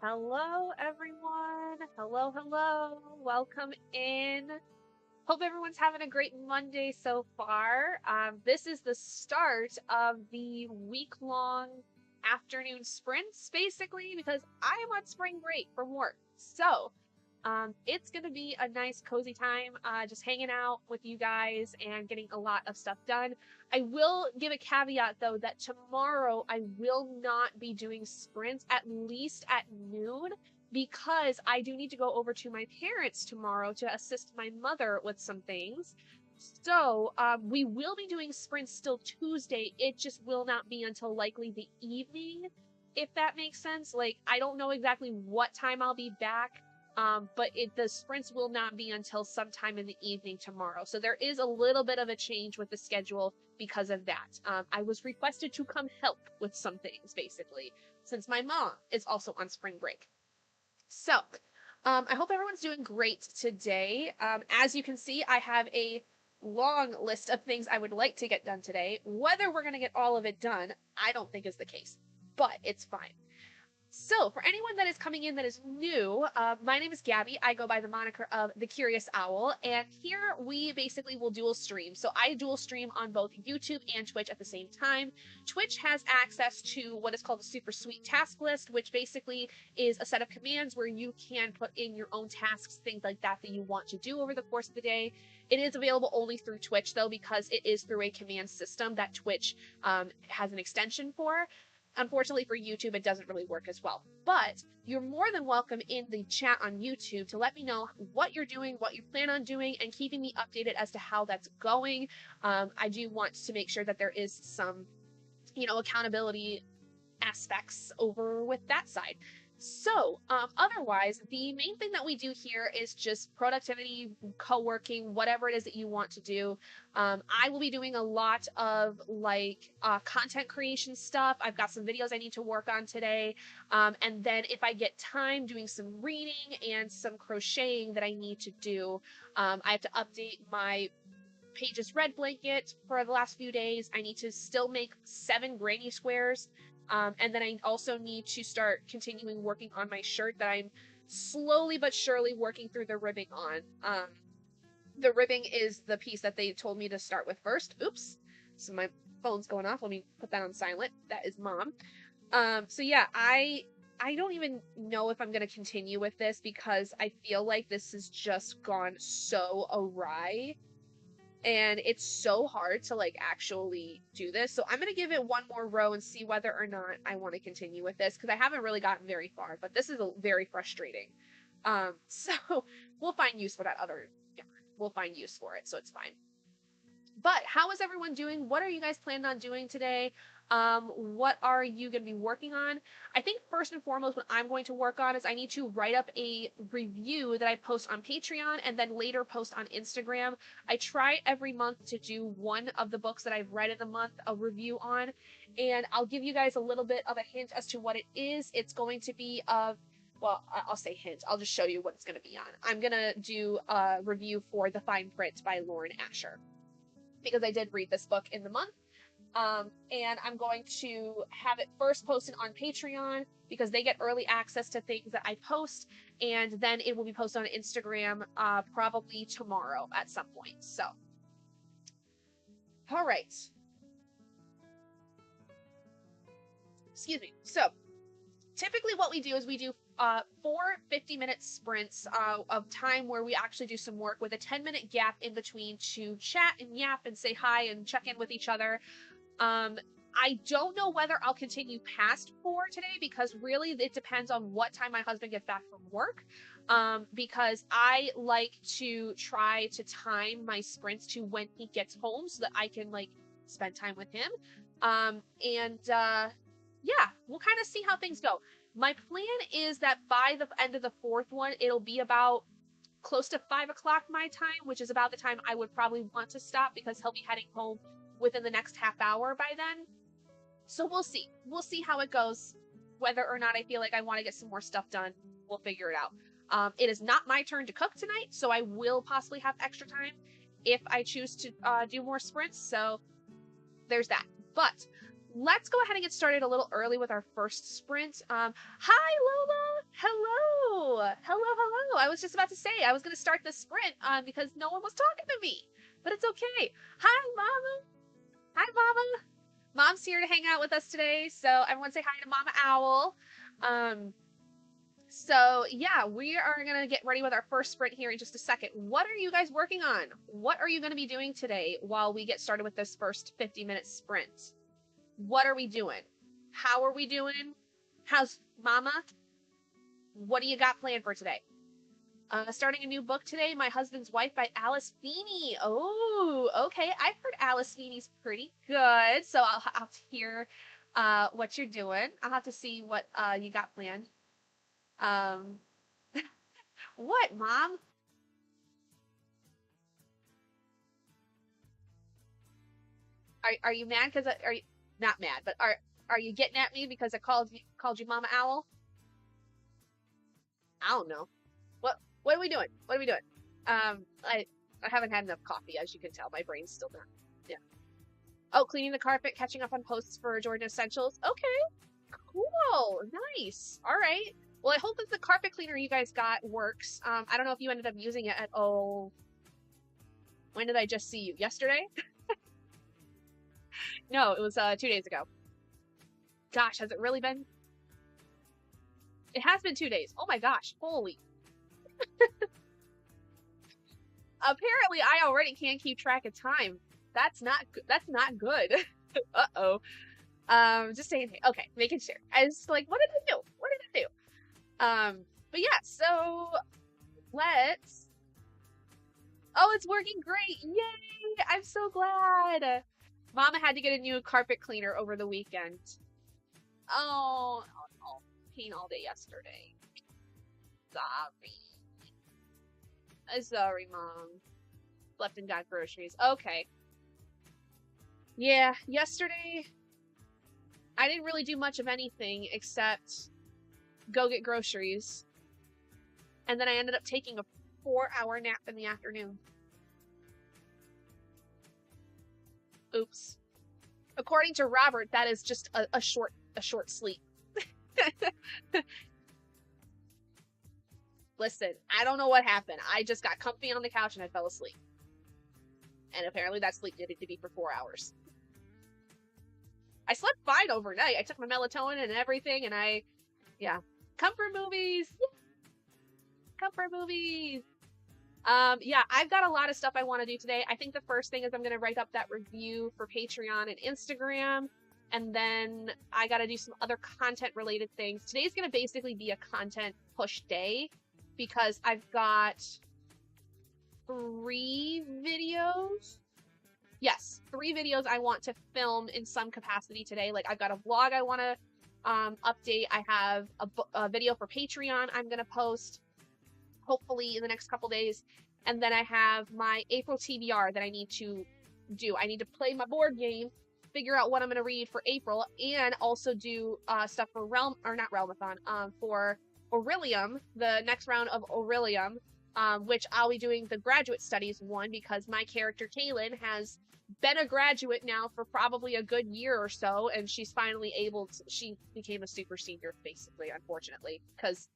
Hello, everyone. Hello, hello. Welcome in. Hope everyone's having a great Monday so far. This is the start of the week-long afternoon sprints, basically, because I am on spring break from work. It's going to be a nice, cozy time just hanging out with you guys and getting a lot of stuff done. I will give a caveat, though, that tomorrow I will not be doing sprints, at least at noon, because I do need to go over to my parents tomorrow to assist my mother with some things. We will be doing sprints still Tuesday. It just will not be until likely the evening, if that makes sense. Like, I don't know exactly what time I'll be back, but the sprints will not be until sometime in the evening tomorrow. So there is a little bit of a change with the schedule because of that. I was requested to come help with some things, basically, since my mom is also on spring break. I hope everyone's doing great today. As you can see, I have a long list of things I would like to get done today. Whether we're going to get all of it done, I don't think is the case, but it's fine. So, for anyone that is coming in that is new, my name is Gabby. I go by the moniker of The Curious Owl, and here we basically will dual stream. So, I dual stream on both YouTube and Twitch at the same time. Twitch has access to what is called the Super Sweet Task List, which basically is a set of commands where you can put in your own tasks, things like that you want to do over the course of the day. It is available only through Twitch, though, because it is through a command system that Twitch has an extension for. Unfortunately for YouTube, it doesn't really work as well. But you're more than welcome in the chat on YouTube to let me know what you're doing, what you plan on doing, and keeping me updated as to how that's going. I do want to make sure that there is some, accountability aspects over with that side. Otherwise, the main thing that we do here is just productivity, co-working, whatever it is that you want to do. I will be doing a lot of content creation stuff. I've got some videos I need to work on today. And then if I get time, doing some reading and some crocheting that I need to do. I have to update my Pages Red blanket for the last few days. I need to still make 7 granny squares. And then I also need to start continuing working on my shirt that I'm slowly but surely working through the ribbing on. The ribbing is the piece that they told me to start with first. Oops. So my phone's going off. Let me put that on silent. That is mom. I don't even know if I'm going to continue with this because I feel like this has just gone so awry. And it's so hard to actually do this. So I'm going to give it one more row and see whether or not I want to continue with this because I haven't really gotten very far, but this is very frustrating. So we'll find use for that we'll find use for it. So it's fine. But how is everyone doing? What are you guys planning on doing today? What are you going to be working on? I think first and foremost, what I'm going to work on is I need to write up a review that I post on Patreon and then later post on Instagram. I try every month to do one of the books that I've read in the month a review on, and I'll give you guys a little bit of a hint as to what it is. It's going to be I'll say hint. I'll just show you what it's going to be on. I'm going to do a review for The Fine Print by Lauren Asher because I did read this book in the month. And I'm going to have it first posted on Patreon because they get early access to things that I post, and then it will be posted on Instagram probably tomorrow at some point. So, all right. Excuse me. So, typically what we do is we do 4 50-minute sprints of time where we actually do some work with a 10-minute gap in between to chat and yap and say hi and check in with each other. I don't know whether I'll continue past 4 today because really it depends on what time my husband gets back from work. Because I like to try to time my sprints to when he gets home so that I can spend time with him. Yeah, we'll kind of see how things go. My plan is that by the end of the 4th one, it'll be about close to 5 o'clock my time, which is about the time I would probably want to stop because he'll be heading home within the next half hour by then. So we'll see. We'll see how it goes. Whether or not I feel like I want to get some more stuff done, we'll figure it out. It is not my turn to cook tonight, so I will possibly have extra time if I choose to do more sprints. So there's that. But let's go ahead and get started a little early with our first sprint. Hi, Lola! Hello. Hello, hello. I was just about to say I was going to start the sprint because no one was talking to me. But it's okay. Hi, Mama. Hi, Mama. Mom's here to hang out with us today, so everyone say hi to Mama Owl. Um, so yeah, we are gonna get ready with our first sprint here in just a second. What are you guys working on? What are you gonna be doing today while we get started with this first 50-minute sprint? What are we doing? How are we doing? How's Mama? What do you got planned for today? Starting a new book today, My Husband's Wife by Alice Feeney. Oh, okay. I've heard Alice Feeney's pretty good, so I'll have to hear what you're doing. I'll have to see what you got planned. Um, what, Mom? Are you mad because are you not mad, but are you getting at me because I called you Mama Owl? I don't know. What are we doing? What are we doing? I haven't had enough coffee, as you can tell. My brain's still not. Yeah. Oh, cleaning the carpet, catching up on posts for Jordan Essentials. Okay. Cool. Nice. All right. Well, I hope that the carpet cleaner you guys got works. I don't know if you ended up using it at all. When did I just see you? Yesterday? No, it was 2 days ago. Gosh, has it really been? It has been 2 days. Oh my gosh. Holy. Apparently, I already can't keep track of time. That's not good. Uh-oh. Just saying, okay, making sure. I was like, what did I do? What did I do? But yeah, so let's. Oh, it's working great! Yay! I'm so glad. Mama had to get a new carpet cleaner over the weekend. Oh, pain all day yesterday. Sorry. Sorry, Mom. Left and got groceries. Okay. Yeah, yesterday I didn't really do much of anything except go get groceries. And then I ended up taking a 4-hour nap in the afternoon. Oops. According to Robert, that is just a short sleep. Listen, I don't know what happened. I just got comfy on the couch and I fell asleep. And apparently that sleep needed to be for 4 hours. I slept fine overnight. I took my melatonin and everything, and yeah. Comfort movies! Comfort movies! Yeah, I've got a lot of stuff I want to do today. I think the first thing is I'm going to write up that review for Patreon and Instagram, and then I got to do some other content-related things. Today's going to basically be a content push day, because I've got 3 videos. Yes, 3 videos I want to film in some capacity today. Like, I've got a vlog I want to update. I have a video for Patreon I'm going to post, hopefully in the next couple days. And then I have my April TBR that I need to do. I need to play my board game, figure out what I'm going to read for April, and also do stuff for for Aurelium, the next round of Aurelium, which I'll be doing the graduate studies one, because my character Kaylin has been a graduate now for probably a good year or so, and she's finally she became a super senior, basically, unfortunately, because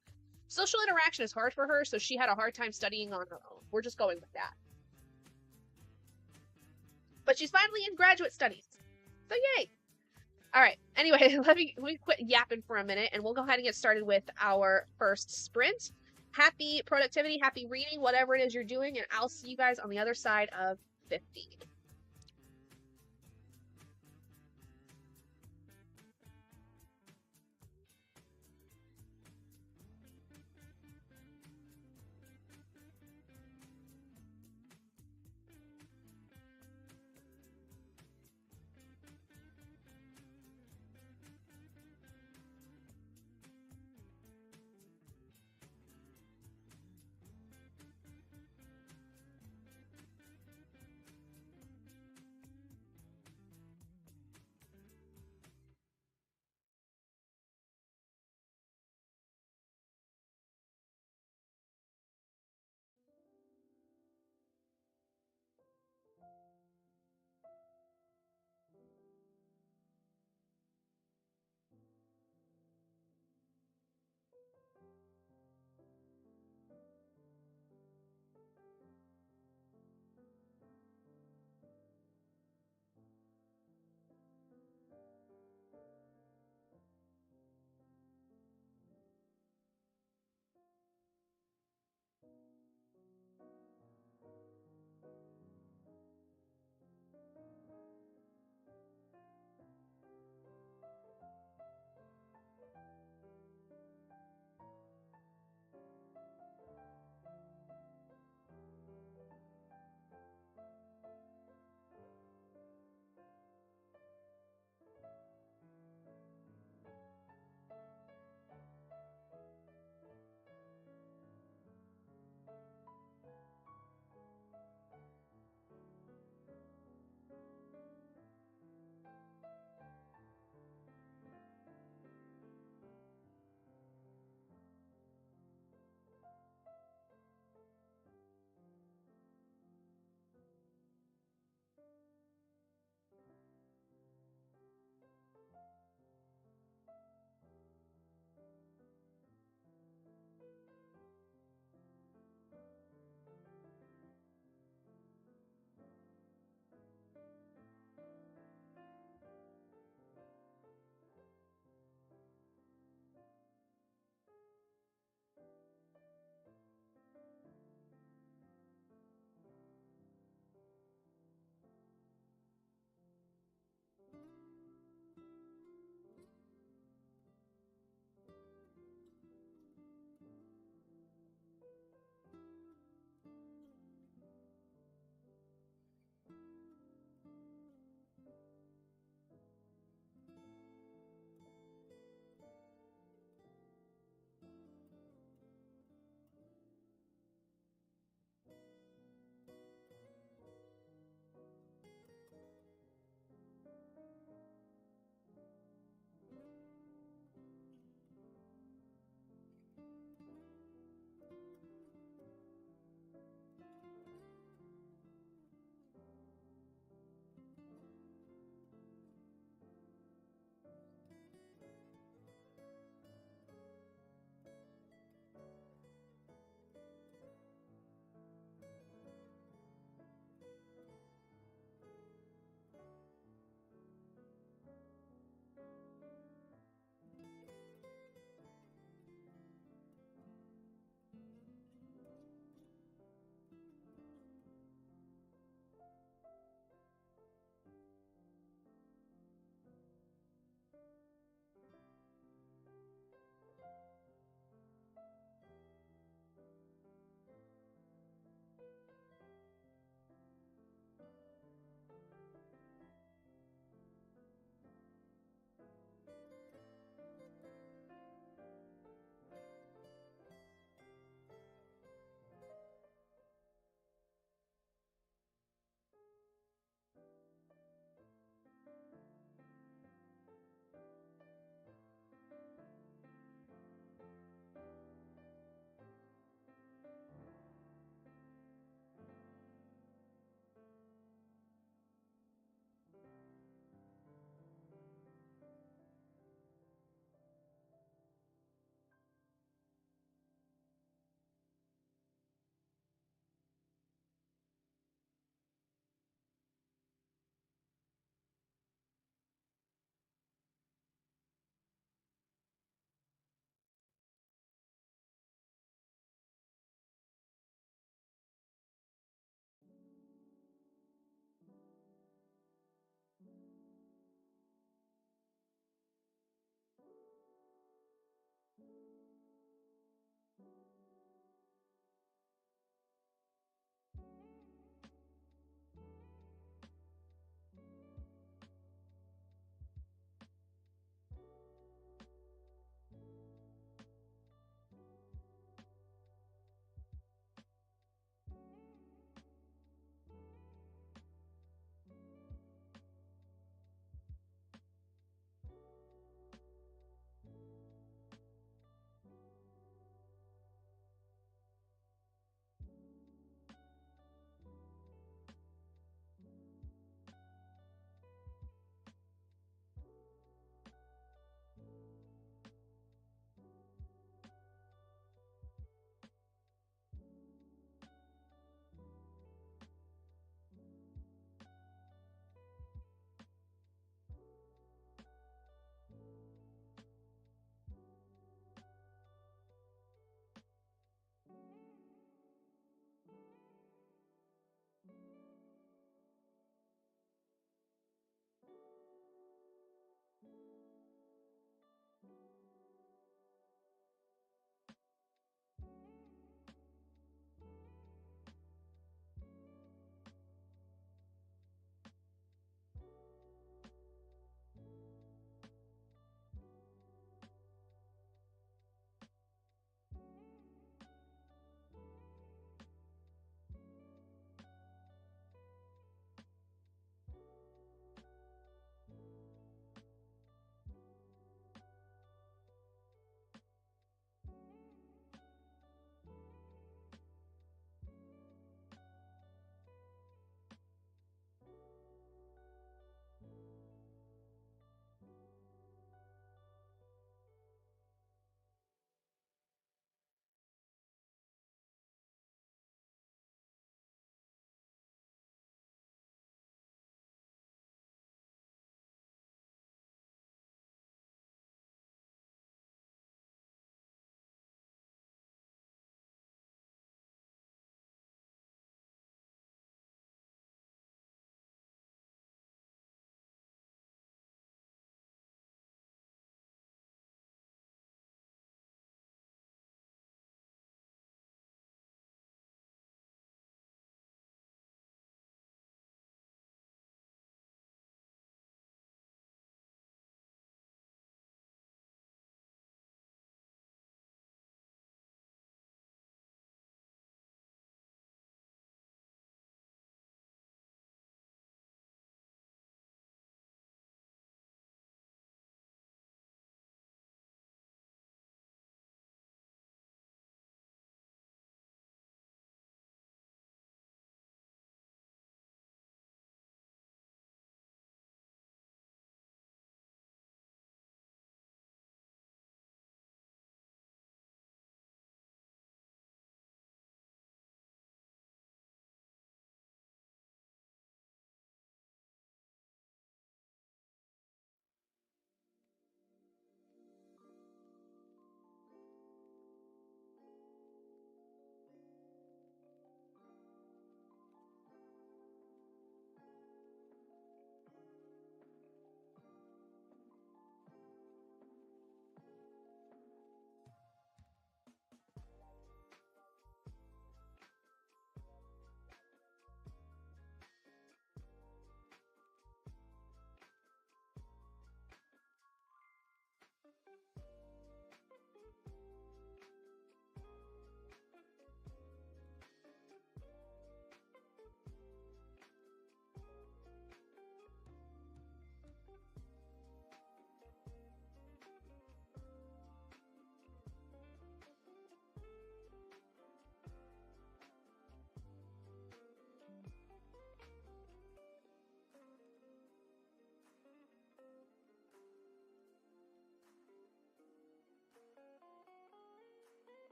social interaction is hard for her, so she had a hard time studying on her own. We're just going with that. But she's finally in graduate studies, so yay! Alright, anyway, let me quit yapping for a minute, and we'll go ahead and get started with our first sprint. Happy productivity, happy reading, whatever it is you're doing, and I'll see you guys on the other side of 50.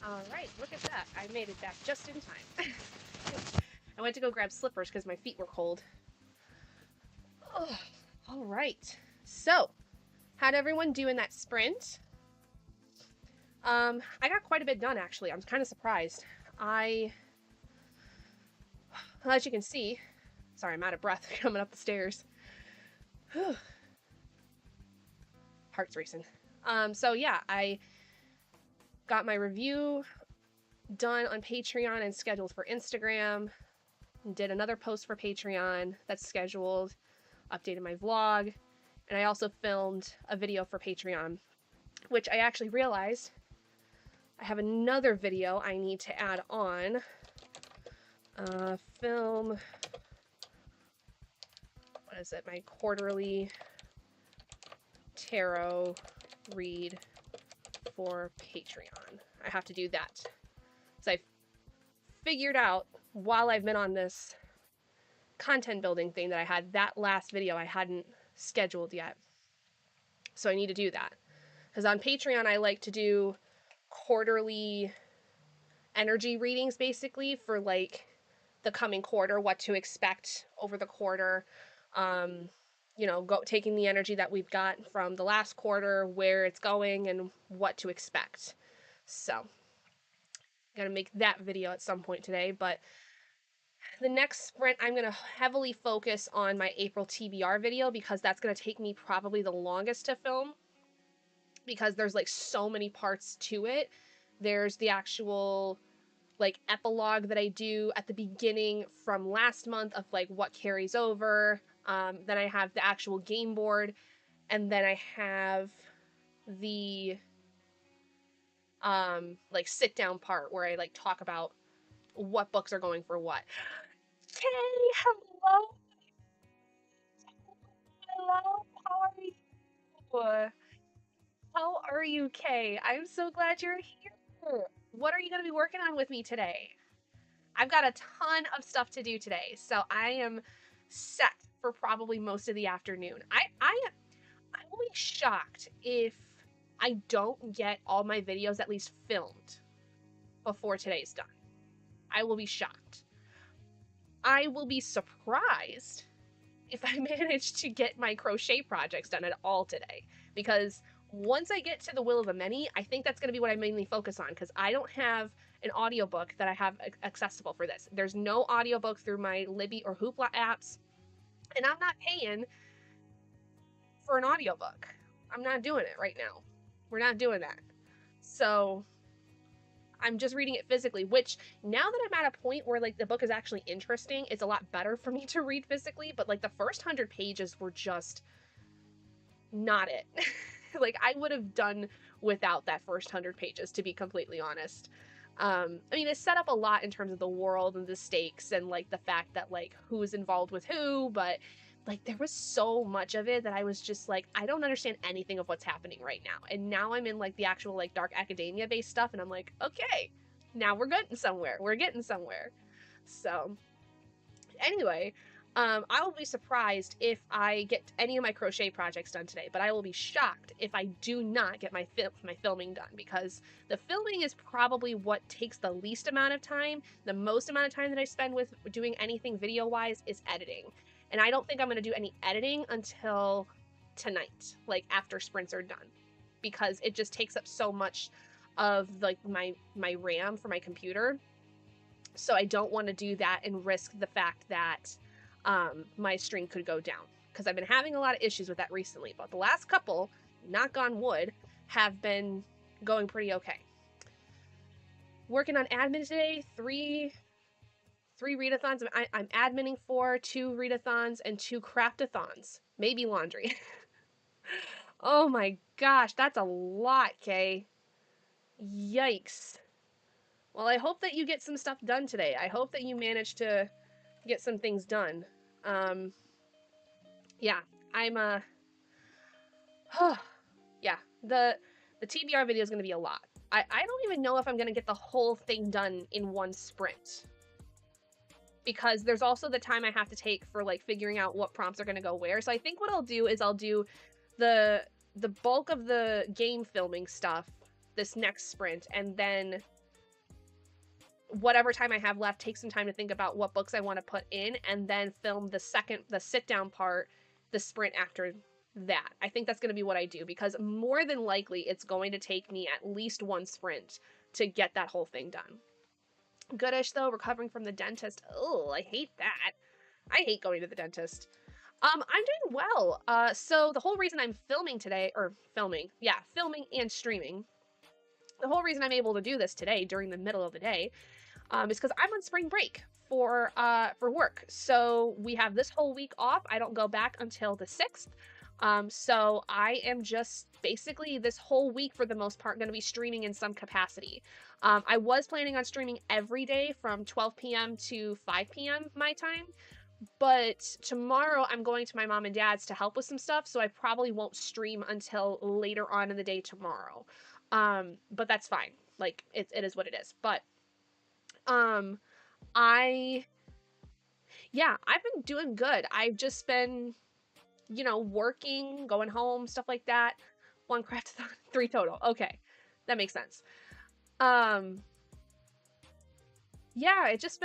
All right, look at that. I made it back just in time. I went to go grab slippers because my feet were cold. Oh, all right. So, how'd everyone do in that sprint? I got quite a bit done, actually. I'm kind of surprised. As you can see, sorry, I'm out of breath coming up the stairs. Heart's racing. So yeah, I got my review done on Patreon and scheduled for Instagram. Did another post for Patreon that's scheduled, updated my vlog, and I also filmed a video for Patreon, which I actually realized I have another video I need to add on. Film, what is it, my quarterly tarot read for Patreon. I have to do that. So I figured out while I've been on this content building thing that I had that last video I hadn't scheduled yet. So I need to do that. Because on Patreon I like to do quarterly energy readings basically for like the coming quarter, what to expect over the quarter. You know, taking the energy that we've got from the last quarter, where it's going, and what to expect. So, gotta make that video at some point today, but the next sprint, I'm gonna heavily focus on my April TBR video, because that's gonna take me probably the longest to film, because there's like so many parts to it. There's the actual like epilogue that I do at the beginning from last month of like what carries over. Then I have the actual game board, and then I have the like sit down part where I like talk about what books are going for what. Kay, hello. Hello. How are you, Kay? I'm so glad you're here. What are you going to be working on with me today? I've got a ton of stuff to do today, so I am set for probably most of the afternoon. I will be shocked if I don't get all my videos at least filmed before today's done. I will be shocked. I will be surprised if I manage to get my crochet projects done at all today, because once I get to the Will of a Many, I think that's going to be what I mainly focus on, because I don't have an audiobook that I have accessible for this. There's no audiobook through my Libby or Hoopla apps, and I'm not paying for an audiobook. I'm not doing it right now. We're not doing that. So I'm just reading it physically, which now that I'm at a point where like the book is actually interesting, it's a lot better for me to read physically, but like the first 100 pages were just not it. Like I would have done without that first 100 pages, to be completely honest. I mean, it's set up a lot in terms of the world and the stakes and like the fact that like who's involved with who, but like there was so much of it that I was just like, I don't understand anything of what's happening right now. And now I'm in like the actual like dark academia based stuff, and I'm like, okay, now we're getting somewhere. We're getting somewhere. So anyway, I will be surprised if I get any of my crochet projects done today, but I will be shocked if I do not get my filming done, because the filming is probably what takes the least amount of time. The most amount of time that I spend with doing anything video-wise is editing. And I don't think I'm going to do any editing until tonight, like after sprints are done, because it just takes up so much of like my RAM for my computer. So I don't want to do that and risk the fact that my stream could go down, because I've been having a lot of issues with that recently, but the last couple, knock on wood, have been going pretty okay. Working on admin today, three readathons. I'm adminning for 2 readathons and 2 craftathons, maybe laundry. Oh my gosh, that's a lot, Kay. Yikes. Well, I hope that you get some stuff done today. I hope that you manage to get some things done. Yeah, I'm yeah, the TBR video is going to be a lot. I don't even know if I'm going to get the whole thing done in one sprint, because there's also the time I have to take for like figuring out what prompts are going to go where. So I think what I'll do is I'll do the bulk of the game filming stuff this next sprint, and then whatever time I have left, take some time to think about what books I want to put in, and then film the sit down part, the sprint after that. I think that's going to be what I do, because more than likely it's going to take me at least one sprint to get that whole thing done. Goodish though, recovering from the dentist. Oh, I hate that. I hate going to the dentist. I'm doing well. So the whole reason I'm filming today, or filming and streaming, the whole reason I'm able to do this today during the middle of the day, is because I'm on spring break for work. So we have this whole week off. I don't go back until the 6th. So I am just basically this whole week for the most part going to be streaming in some capacity. I was planning on streaming every day from 12 p.m. to 5 p.m. my time, but tomorrow I'm going to my mom and dad's to help with some stuff, so I probably won't stream until later on in the day tomorrow. But that's fine. Like, it is what it is. But, I've been doing good. I've just been, working, going home, stuff like that. 1 craftathon, 3 total. Okay. That makes sense. It's just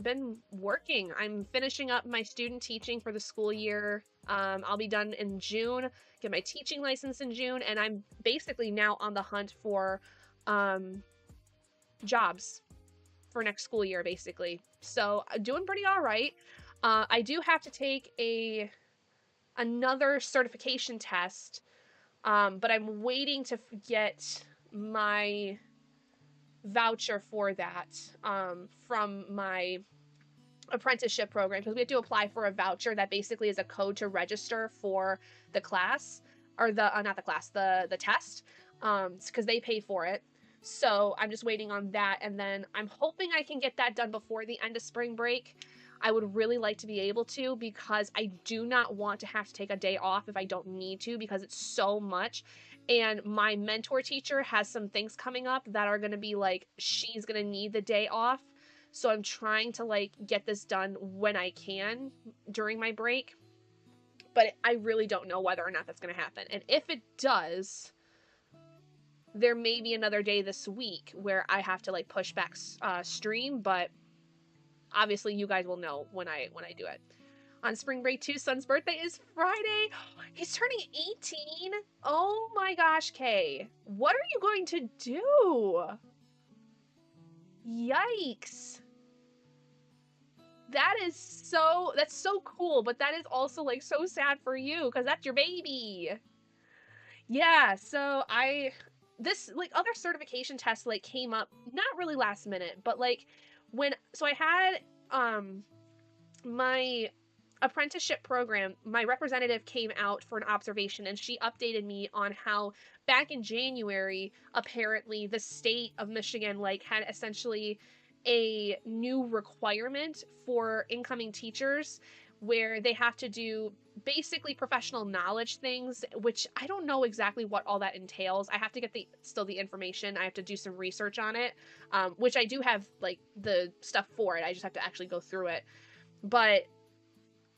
been working. I'm finishing up my student teaching for the school year. I'll be done in June, get my teaching license in June, and I'm basically now on the hunt for jobs for next school year, basically. So doing pretty all right. I do have to take another certification test, but I'm waiting to get my voucher for that from my apprenticeship program, because we have to apply for a voucher that basically is a code to register for the class, or not the class, the test, because they pay for it. So I'm just waiting on that, and then I'm hoping I can get that done before the end of spring break. I would really like to be able to, because I do not want to have to take a day off if I don't need to, because it's so much. And my mentor teacher has some things coming up that are going to be like, she's going to need the day off. So I'm trying to like get this done when I can during my break. But I really don't know whether or not that's going to happen. And if it does, there may be another day this week where I have to like push back stream, but obviously you guys will know when I do it. On spring break too, son's birthday is Friday. He's turning 18. Oh my gosh, Kay. What are you going to do? Yikes. That's so cool, but that is also like so sad for you, because that's your baby. Yeah, so this like other certification tests like came up not really last minute, but like I had my apprenticeship program, my representative came out for an observation, and she updated me on how back in January, apparently the state of Michigan like had essentially a new requirement for incoming teachers where they have to do basically professional knowledge things, which I don't know exactly what all that entails. I have to get the information. I have to do some research on it, which I do have like the stuff for it. I just have to actually go through it. But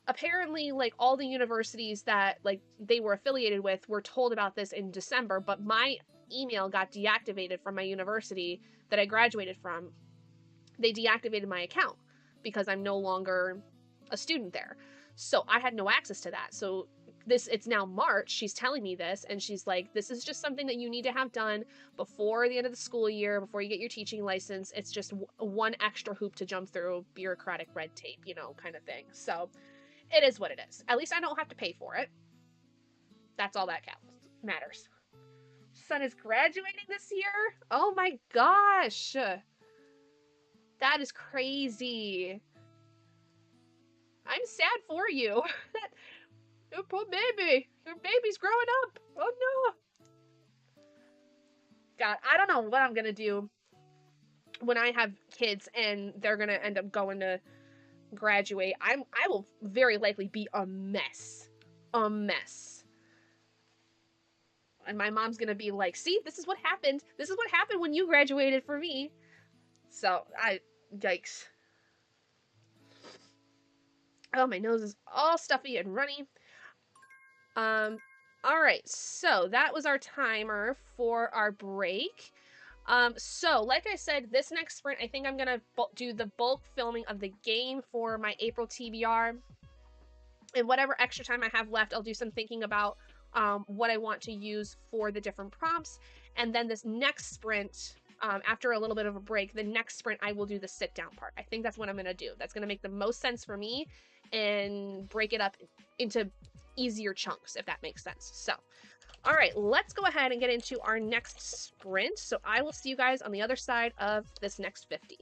apparently like all the universities that like they were affiliated with were told about this in December, but my email got deactivated from my university that I graduated from. They deactivated my account because I'm no longer a student there. So I had no access to that. So it's now March. She's telling me this, and she's like, this is just something that you need to have done before the end of the school year, before you get your teaching license. It's just one extra hoop to jump through, bureaucratic red tape, kind of thing. So it is what it is. At least I don't have to pay for it. That's all that matters. Son is graduating this year? Oh my gosh. That is crazy. I'm sad for you. Your poor baby. Your baby's growing up. Oh no. God, I don't know what I'm gonna do when I have kids and they're gonna end up going to graduate. I will very likely be a mess. A mess. And my mom's gonna be like, see, this is what happened. This is what happened when you graduated for me. So, yikes. Oh, my nose is all stuffy and runny. Alright, so that was our timer for our break. So like I said, this next sprint, I think I'm gonna do the bulk filming of the game for my April TBR. And whatever extra time I have left, I'll do some thinking about what I want to use for the different prompts. And then this next sprint, after a little bit of a break, the next sprint, I will do the sit down part. I think that's what I'm going to do. That's going to make the most sense for me and break it up into easier chunks, if that makes sense. So, all right, let's go ahead and get into our next sprint. So I will see you guys on the other side of this next 50.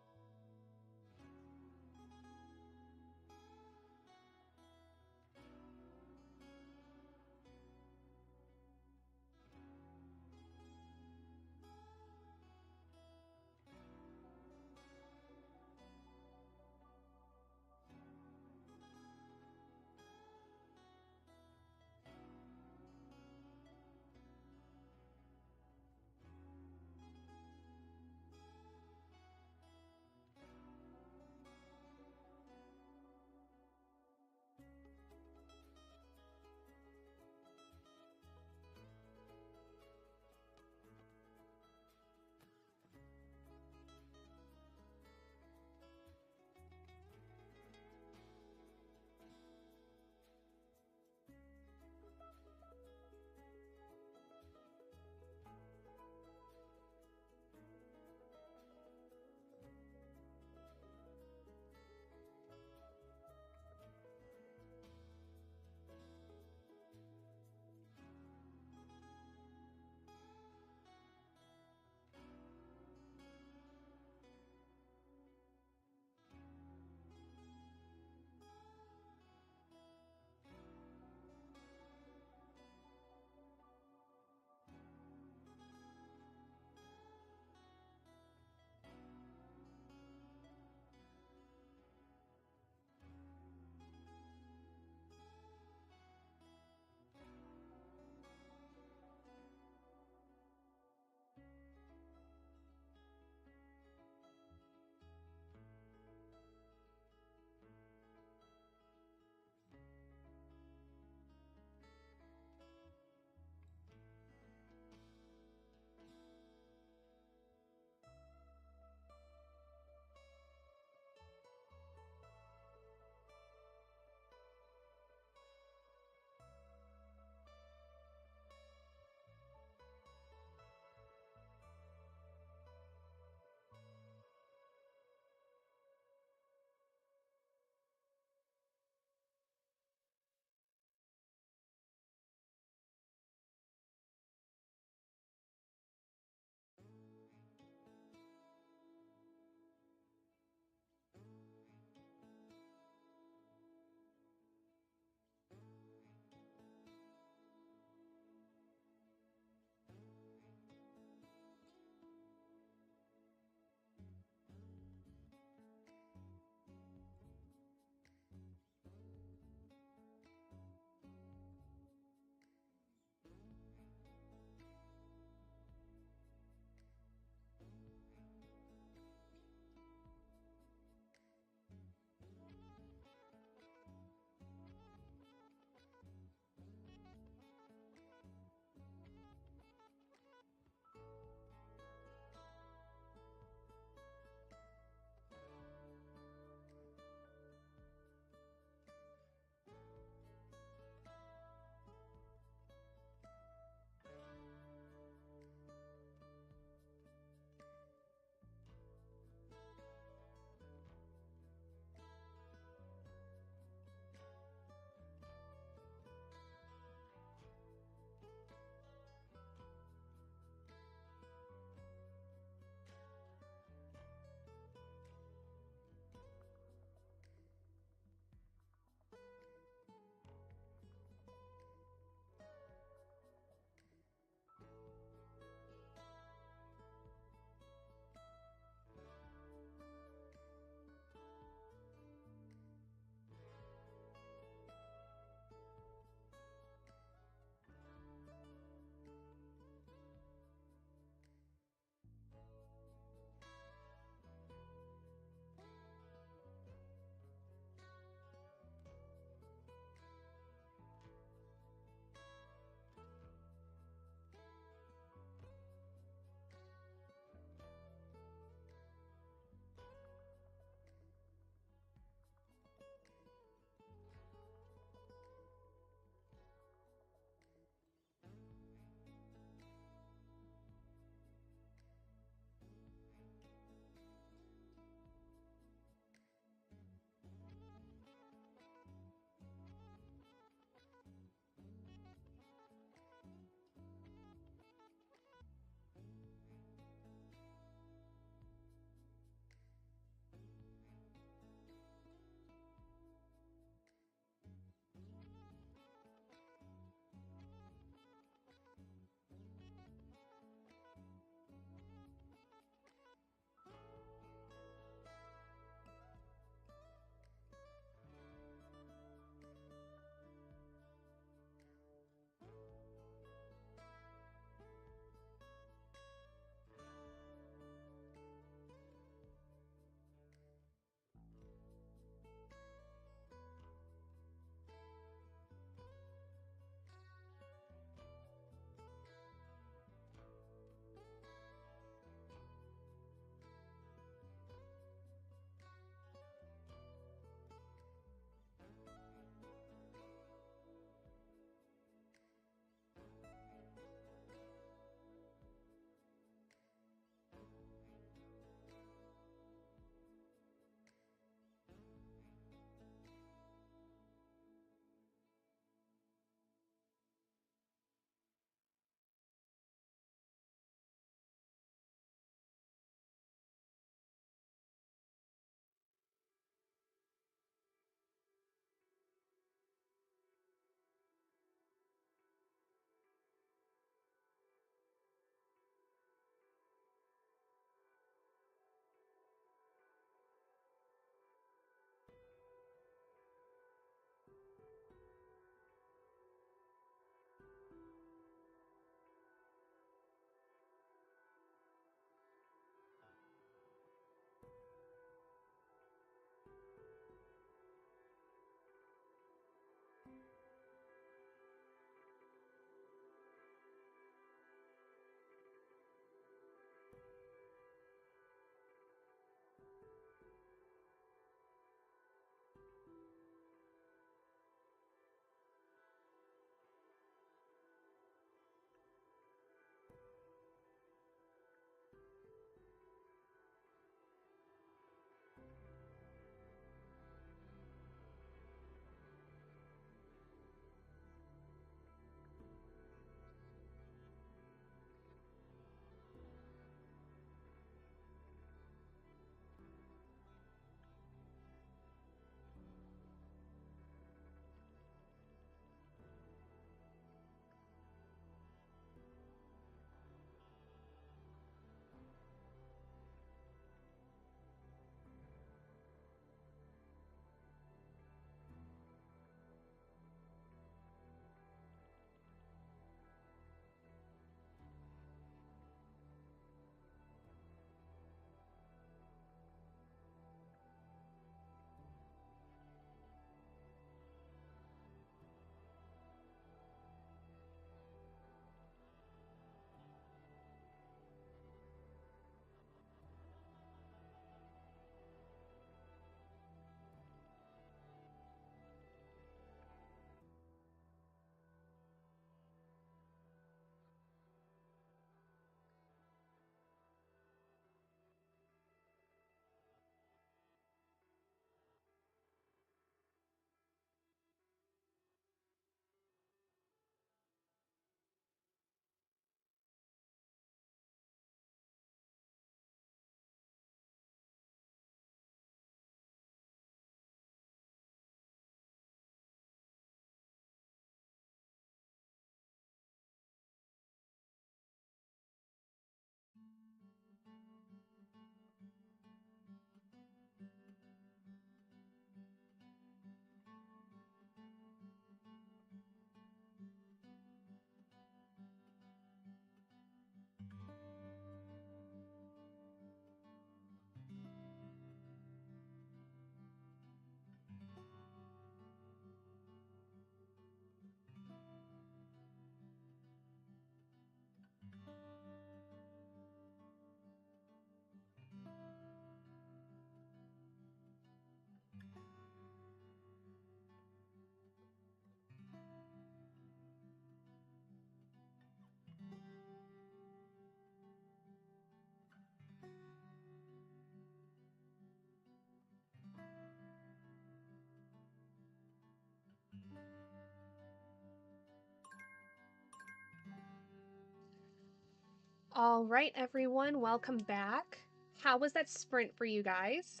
All right, everyone, welcome back. How was that sprint for you guys?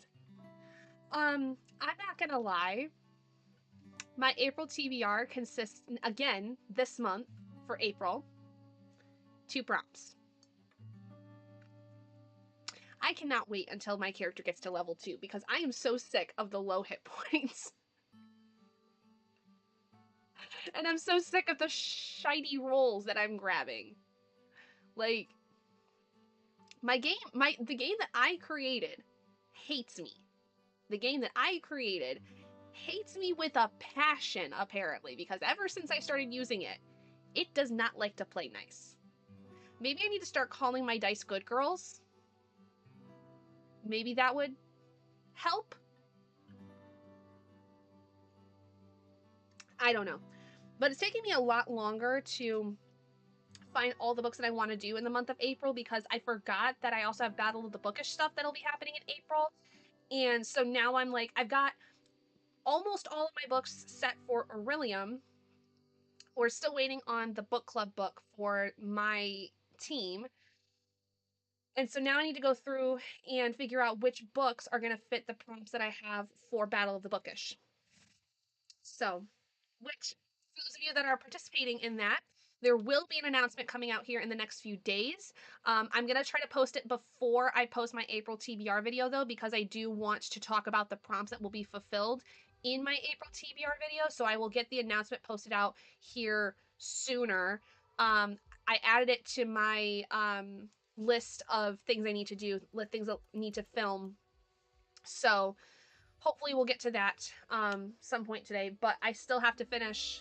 I'm not gonna lie. My April TBR consists, again, this month for April, 2 prompts. I cannot wait until my character gets to level 2 because I am so sick of the low hit points. And I'm so sick of the shiny rolls that I'm grabbing. Like, the game that I created hates me. The game that I created hates me with a passion, apparently, because ever since I started using it, it does not like to play nice. Maybe I need to start calling my dice good girls. Maybe that would help. I don't know. But it's taking me a lot longer to find all the books that I want to do in the month of April because I forgot that I also have Battle of the Bookish stuff that'll be happening in April. And so now I'm like, I've got almost all of my books set for Aurelium. We're still waiting on the book club book for my team. And so now I need to go through and figure out which books are going to fit the prompts that I have for Battle of the Bookish. So, which, for those of you that are participating in that, there will be an announcement coming out here in the next few days. I'm going to try to post it before I post my April TBR video, though, because I do want to talk about the prompts that will be fulfilled in my April TBR video. So I will get the announcement posted out here sooner. I added it to my list of things I need to do, things I need to film. So hopefully we'll get to that some point today, but I still have to finish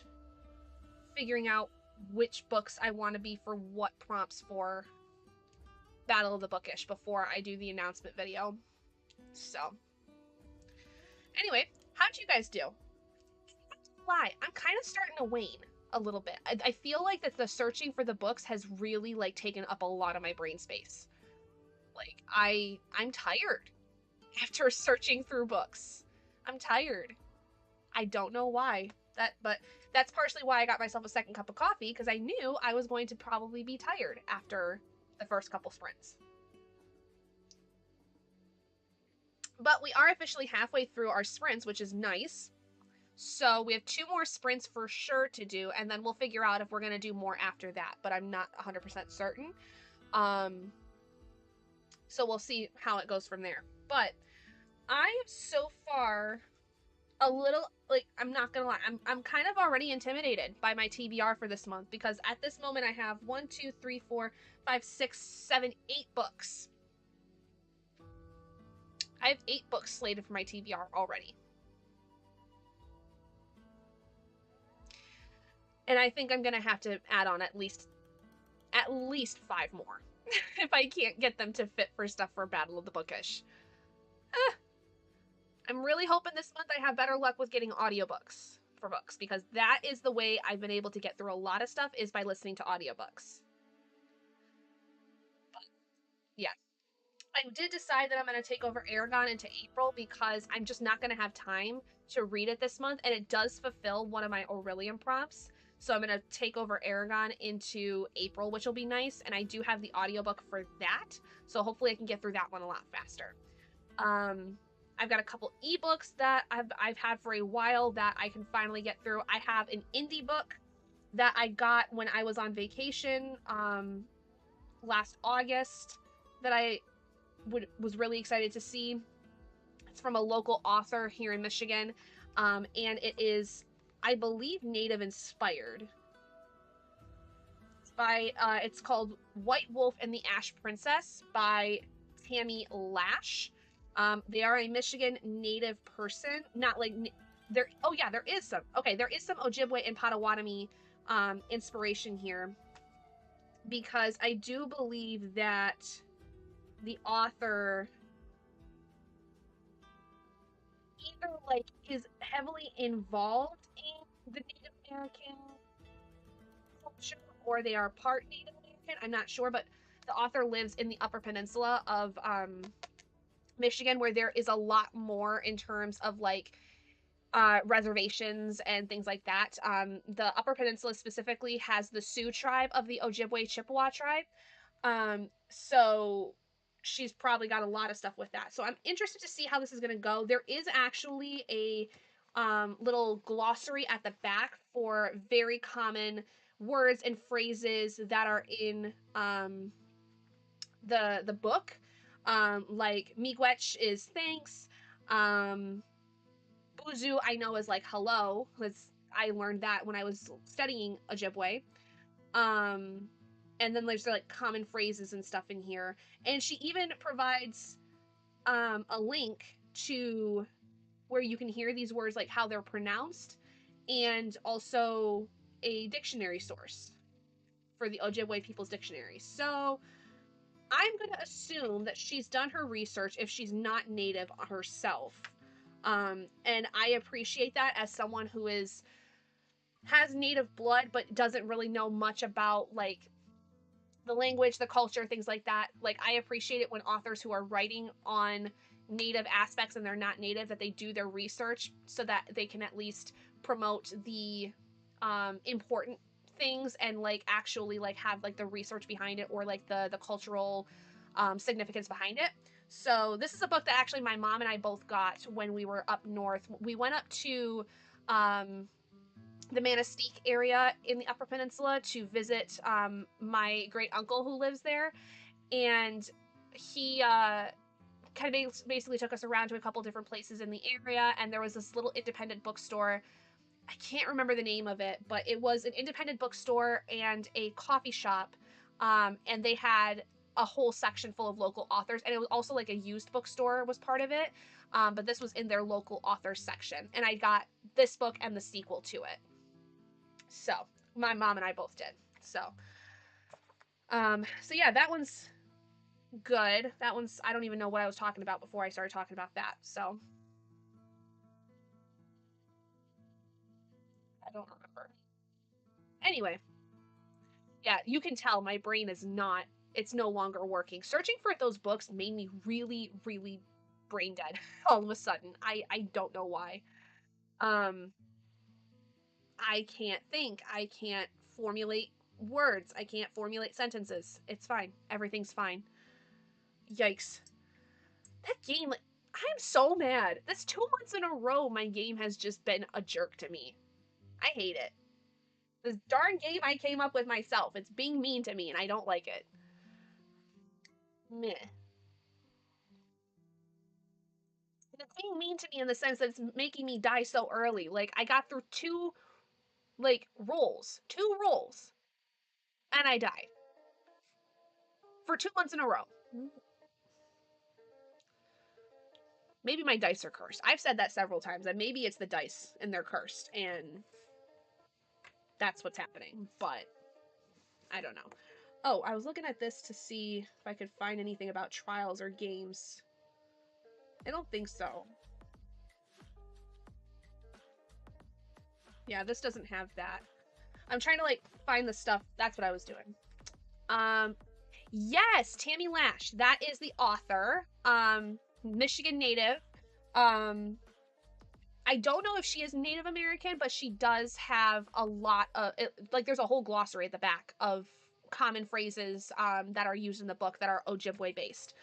figuring out which books I want to be for what prompts for Battle of the Bookish before I do the announcement video. So anyway, how'd you guys do? Lie, I'm kind of starting to wane a little bit. I feel like that the searching for the books has really like taken up a lot of my brain space. Like I'm tired after searching through books. I'm tired. I don't know why. But that's partially why I got myself a second cup of coffee, because I knew I was going to probably be tired after the first couple sprints. But we are officially halfway through our sprints, which is nice. So we have 2 more sprints for sure to do, and then we'll figure out if we're going to do more after that, but I'm not 100% certain. So we'll see how it goes from there. But I am so far a little, like, I'm not gonna lie, I'm kind of already intimidated by my TBR for this month, because at this moment I have 1, 2, 3, 4, 5, 6, 7, 8 books. I have 8 books slated for my TBR already. And I think I'm gonna have to add on at least 5 more if I can't get them to fit for stuff for Battle of the Bookish. I'm really hoping this month I have better luck with getting audiobooks for books, because that is the way I've been able to get through a lot of stuff, is by listening to audiobooks. But yeah, I did decide that I'm going to take over Eragon into April because I'm just not going to have time to read it this month, and it does fulfill one of my Aurelium prompts. So I'm going to take over Eragon into April, which will be nice, and I do have the audiobook for that, so hopefully I can get through that one a lot faster. I've got a couple ebooks that I've had for a while that I can finally get through. I have an indie book that I got when I was on vacation last August that I was really excited to see. It's from a local author here in Michigan, and it is, I believe, Native inspired. It's called White Wolf and the Ash Princess by Tammy Lash. They are a Michigan Native person, not like there. Oh yeah, there is some. Okay, there is some Ojibwe and Potawatomi inspiration here, because I do believe that the author either like is heavily involved in the Native American culture, or they are part Native American. I'm not sure, but the author lives in the Upper Peninsula of Michigan, where there is a lot more in terms of like reservations and things like that. The Upper Peninsula specifically has the Sioux tribe of the Ojibwe Chippewa tribe. So she's probably got a lot of stuff with that. So I'm interested to see how this is going to go. There is actually a little glossary at the back for very common words and phrases that are in the book. Like miigwech is thanks. Buzu I know is like hello, because I learned that when I was studying Ojibwe. Um, and then there's like common phrases and stuff in here. And she even provides a link to where you can hear these words, like how they're pronounced, and also a dictionary source for the Ojibwe People's Dictionary. So I'm going to assume that she's done her research if she's not native herself. And I appreciate that as someone who has native blood but doesn't really know much about like the language, the culture, things like that. Like I appreciate it when authors who are writing on native aspects and they're not native, that they do their research so that they can at least promote the important things and like actually like have like the research behind it, or like the cultural significance behind it. So this is a book that actually my mom and I both got when we were up north. We went up to um, the Manistee area in the Upper Peninsula to visit my great uncle who lives there, and he kind of basically took us around to a couple different places in the area. And there was this little independent bookstore. I can't remember the name of it, but it was an independent bookstore and a coffee shop, and they had a whole section full of local authors, and it was also like a used bookstore was part of it. But this was in their local authors section, and I got this book and the sequel to it. So my mom and I both did. So yeah, that one's good. That one's, I don't even know what I was talking about before I started talking about that. So I don't remember. Anyway, yeah, you can tell my brain is not, it's no longer working. Searching for those books made me really, really brain dead all of a sudden. I don't know why. Um, I can't think. I can't formulate words. I can't formulate sentences. It's fine. Everything's fine. Yikes. That game, like, I'm so mad. That's 2 months in a row my game has just been a jerk to me. I hate it. This darn game I came up with myself. It's being mean to me and I don't like it. Meh. And it's being mean to me in the sense that it's making me die so early. Like, I got through two rolls, and I died. For 2 months in a row. Maybe my dice are cursed. I've said that several times, and maybe it's the dice and they're cursed, and that's what's happening. But I don't know. Oh, I was looking at this to see if I could find anything about trials or games. I don't think so. Yeah, this doesn't have that. I'm trying to like find the stuff. That's what I was doing. Um, yes, Tammy Lash. That is the author. Michigan native. Um, I don't know if she is Native American, but she does have a lot of like. There's a whole glossary at the back of common phrases that are used in the book that are Ojibwe based.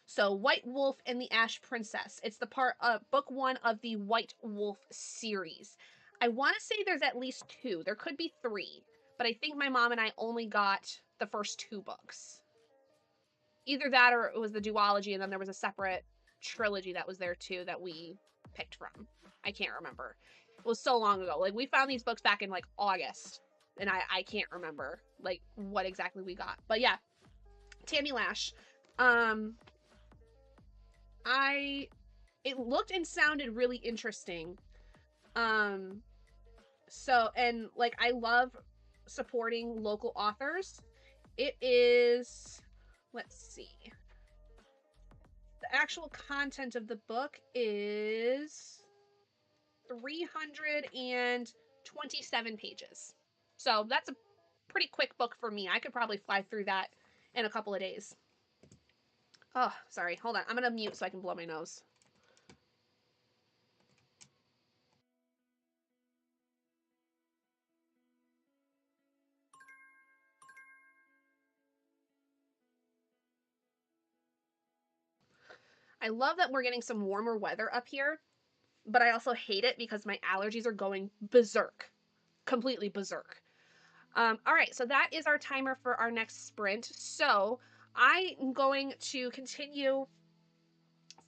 So, White Wolf and the Ash Princess. It's the part of book one of the White Wolf series. I want to say there's at least two. There could be three, but I think my mom and I only got the first two books. Either that or it was the duology, and then there was a separate trilogy that was there too that we picked from. I can't remember. It was so long ago. Like we found these books back in like August, and I can't remember like what exactly we got. But yeah, Tammy Lash. Um, I it looked and sounded really interesting. Um, so and like I love supporting local authors. It is, let's see. The actual content of the book is 327 pages. So that's a pretty quick book for me. I could probably fly through that in a couple of days. Oh, sorry. Hold on. I'm going to mute so I can blow my nose. I love that we're getting some warmer weather up here, but I also hate it because my allergies are going berserk, completely berserk. All right, so that is our timer for our next sprint. So I'm going to continue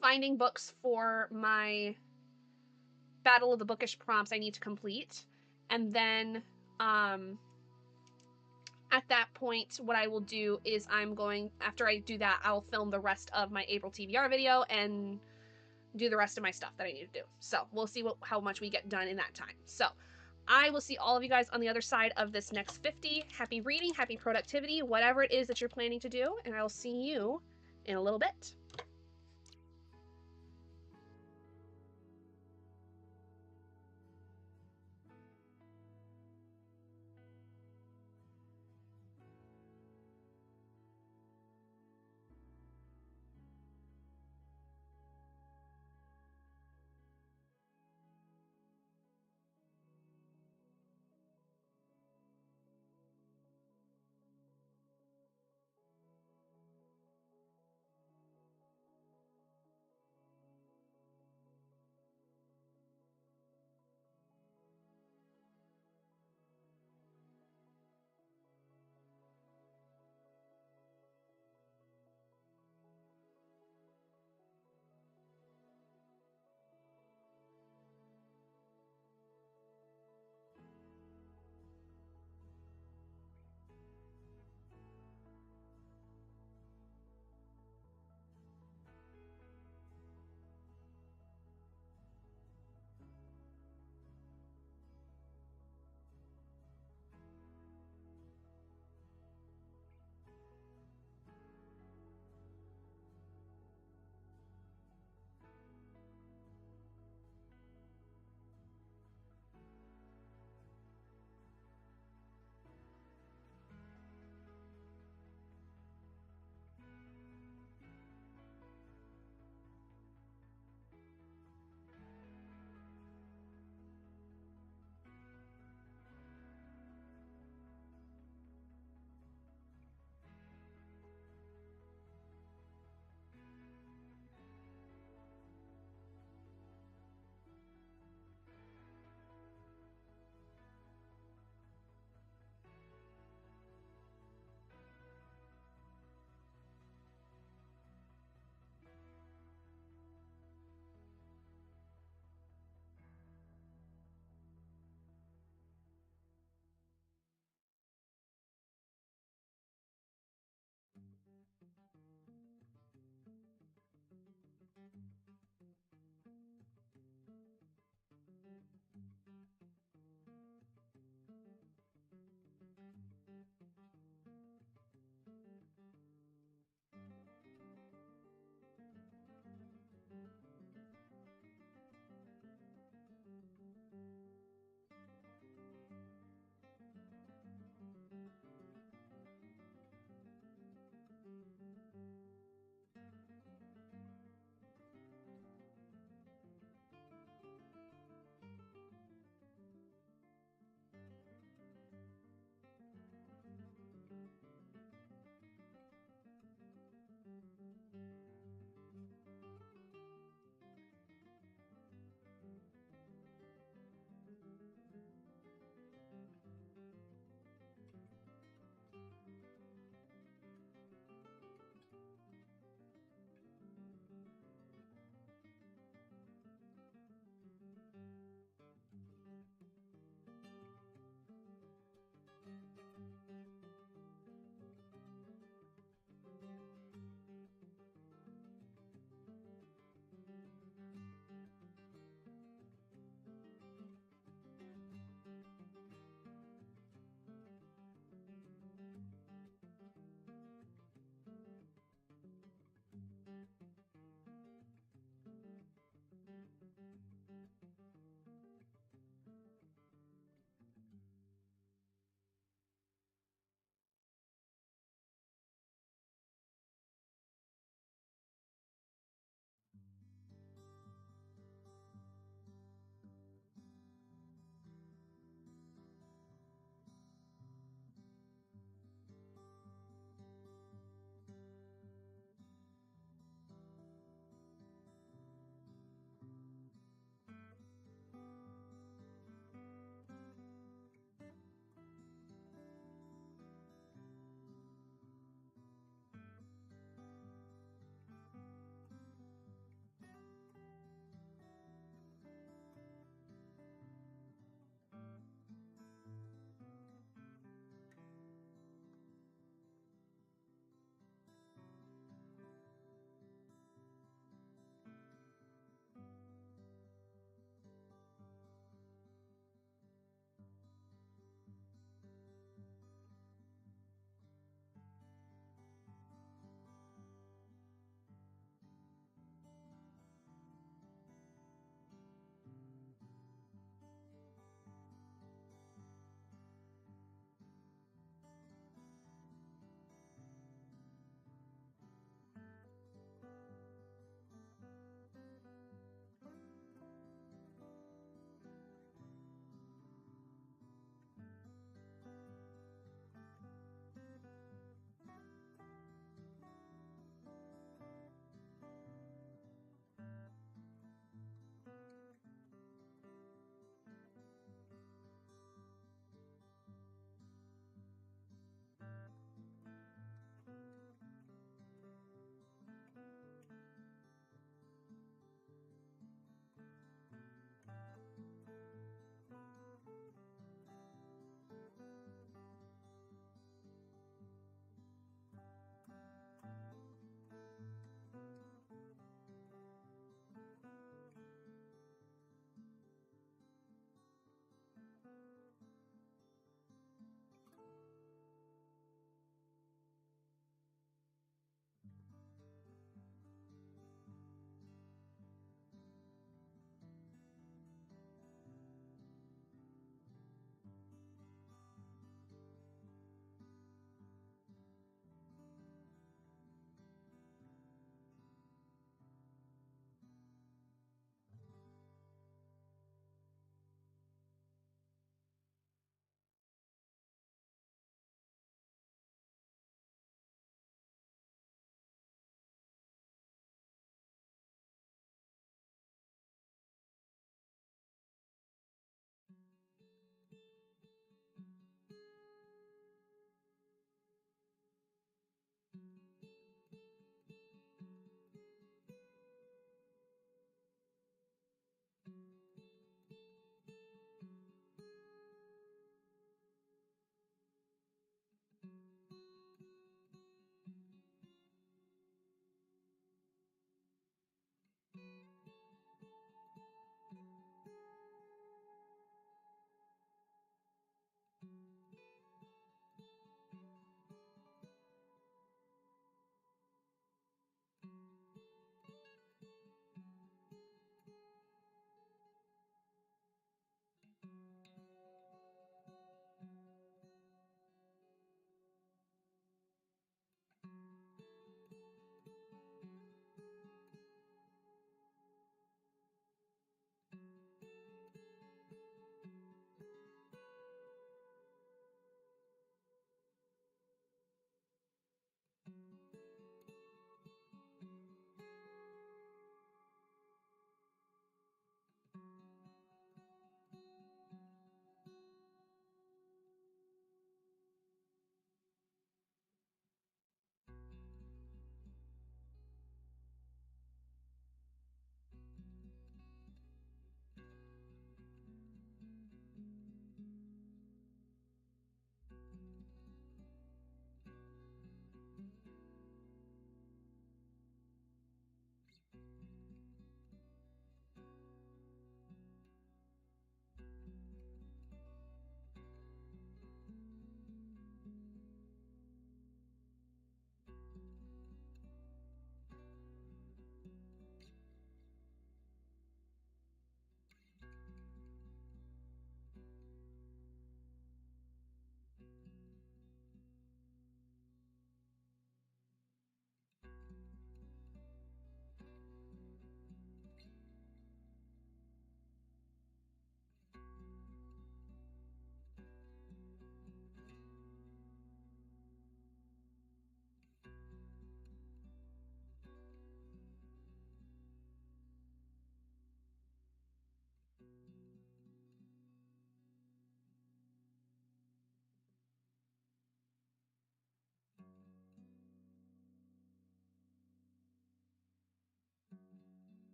finding books for my Battle of the Bookish prompts I need to complete. And then at that point, what I will do is after I do that, I'll film the rest of my April TBR video and do the rest of my stuff that I need to do. So we'll see how much we get done in that time. So I will see all of you guys on the other side of this next 50. Happy reading, happy productivity, whatever it is that you're planning to do, and I will see you in a little bit.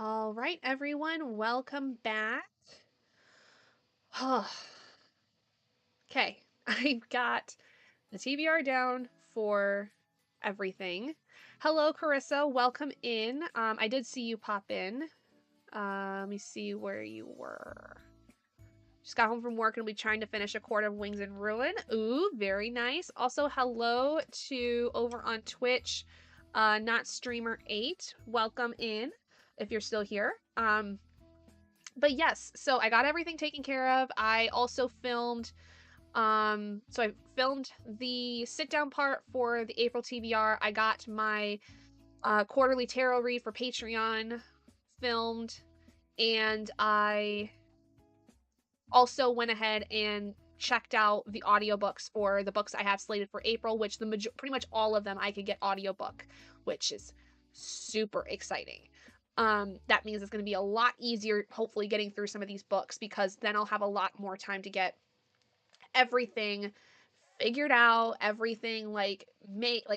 All right, everyone, welcome back. Okay, I've got the TBR down for everything. Hello, Carissa, welcome in. I did see you pop in. Let me see where you were. Just got home from work and will be trying to finish A Court of Wings and Ruin. Ooh, very nice. Also, hello to over on Twitch, Not Streamer 8. Welcome in if you're still here. But yes, so I got everything taken care of. I also filmed, so I filmed the sit down part for the April TBR. I got my quarterly tarot read for Patreon filmed, and I also went ahead and checked out the audiobooks for the books I have slated for April, which pretty much all of them I could get audiobook, which is super exciting. That means it's going to be a lot easier, hopefully, getting through some of these books, because then I'll have a lot more time to get everything figured out, everything like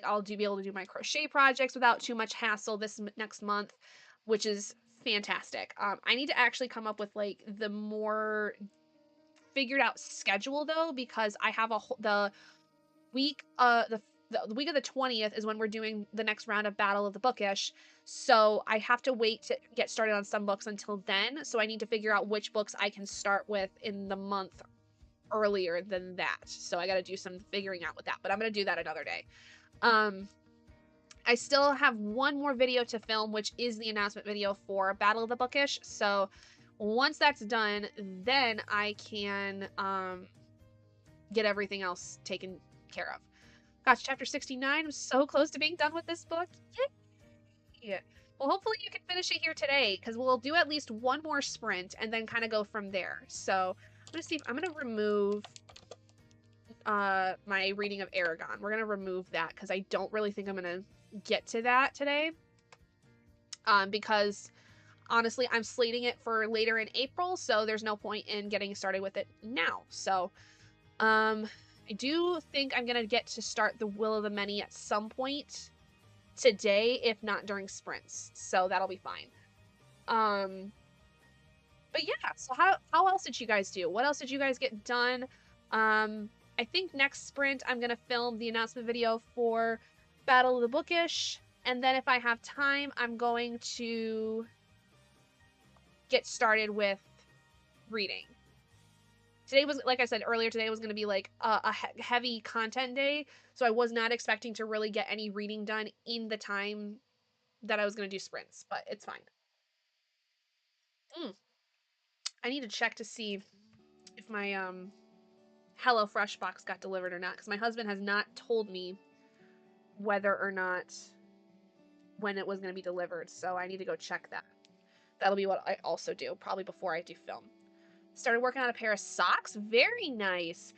I'll be able to do my crochet projects without too much hassle this next month, which is fantastic. I need to actually come up with like the more figured out schedule though, because I have the week the week of the 20th is when we're doing the next round of Battle of the Bookish. So I have to wait to get started on some books until then. So I need to figure out which books I can start with in the month earlier than that. So I got to do some figuring out with that, but I'm going to do that another day. I still have one more video to film, which is the announcement video for Battle of the Bookish. So once that's done, then I can get everything else taken care of. Gosh, chapter 69. I'm so close to being done with this book. Yeah. Well, hopefully you can finish it here today, because we'll do at least one more sprint and then kind of go from there. So I'm gonna see if I'm gonna remove my reading of Aragon. We're gonna remove that because I don't really think I'm gonna get to that today. Because honestly, I'm slating it for later in April, so there's no point in getting started with it now. So, I do think I'm gonna get to start the Will of the Many at some point today, if not during sprints. So that'll be fine. But yeah, so how else did you guys do? What else did you guys get done? I think next sprint I'm gonna film the announcement video for Battle of the Bookish, and then if I have time, I'm going to get started with reading. Today was, like I said earlier, today was going to be like a heavy content day, so I was not expecting to really get any reading done in the time that I was going to do sprints, but it's fine. I need to check to see if my HelloFresh box got delivered or not, because my husband has not told me whether or not when it was going to be delivered, so I need to go check that. That'll be what I also do, probably before I do film. Started working on a pair of socks. Very nice.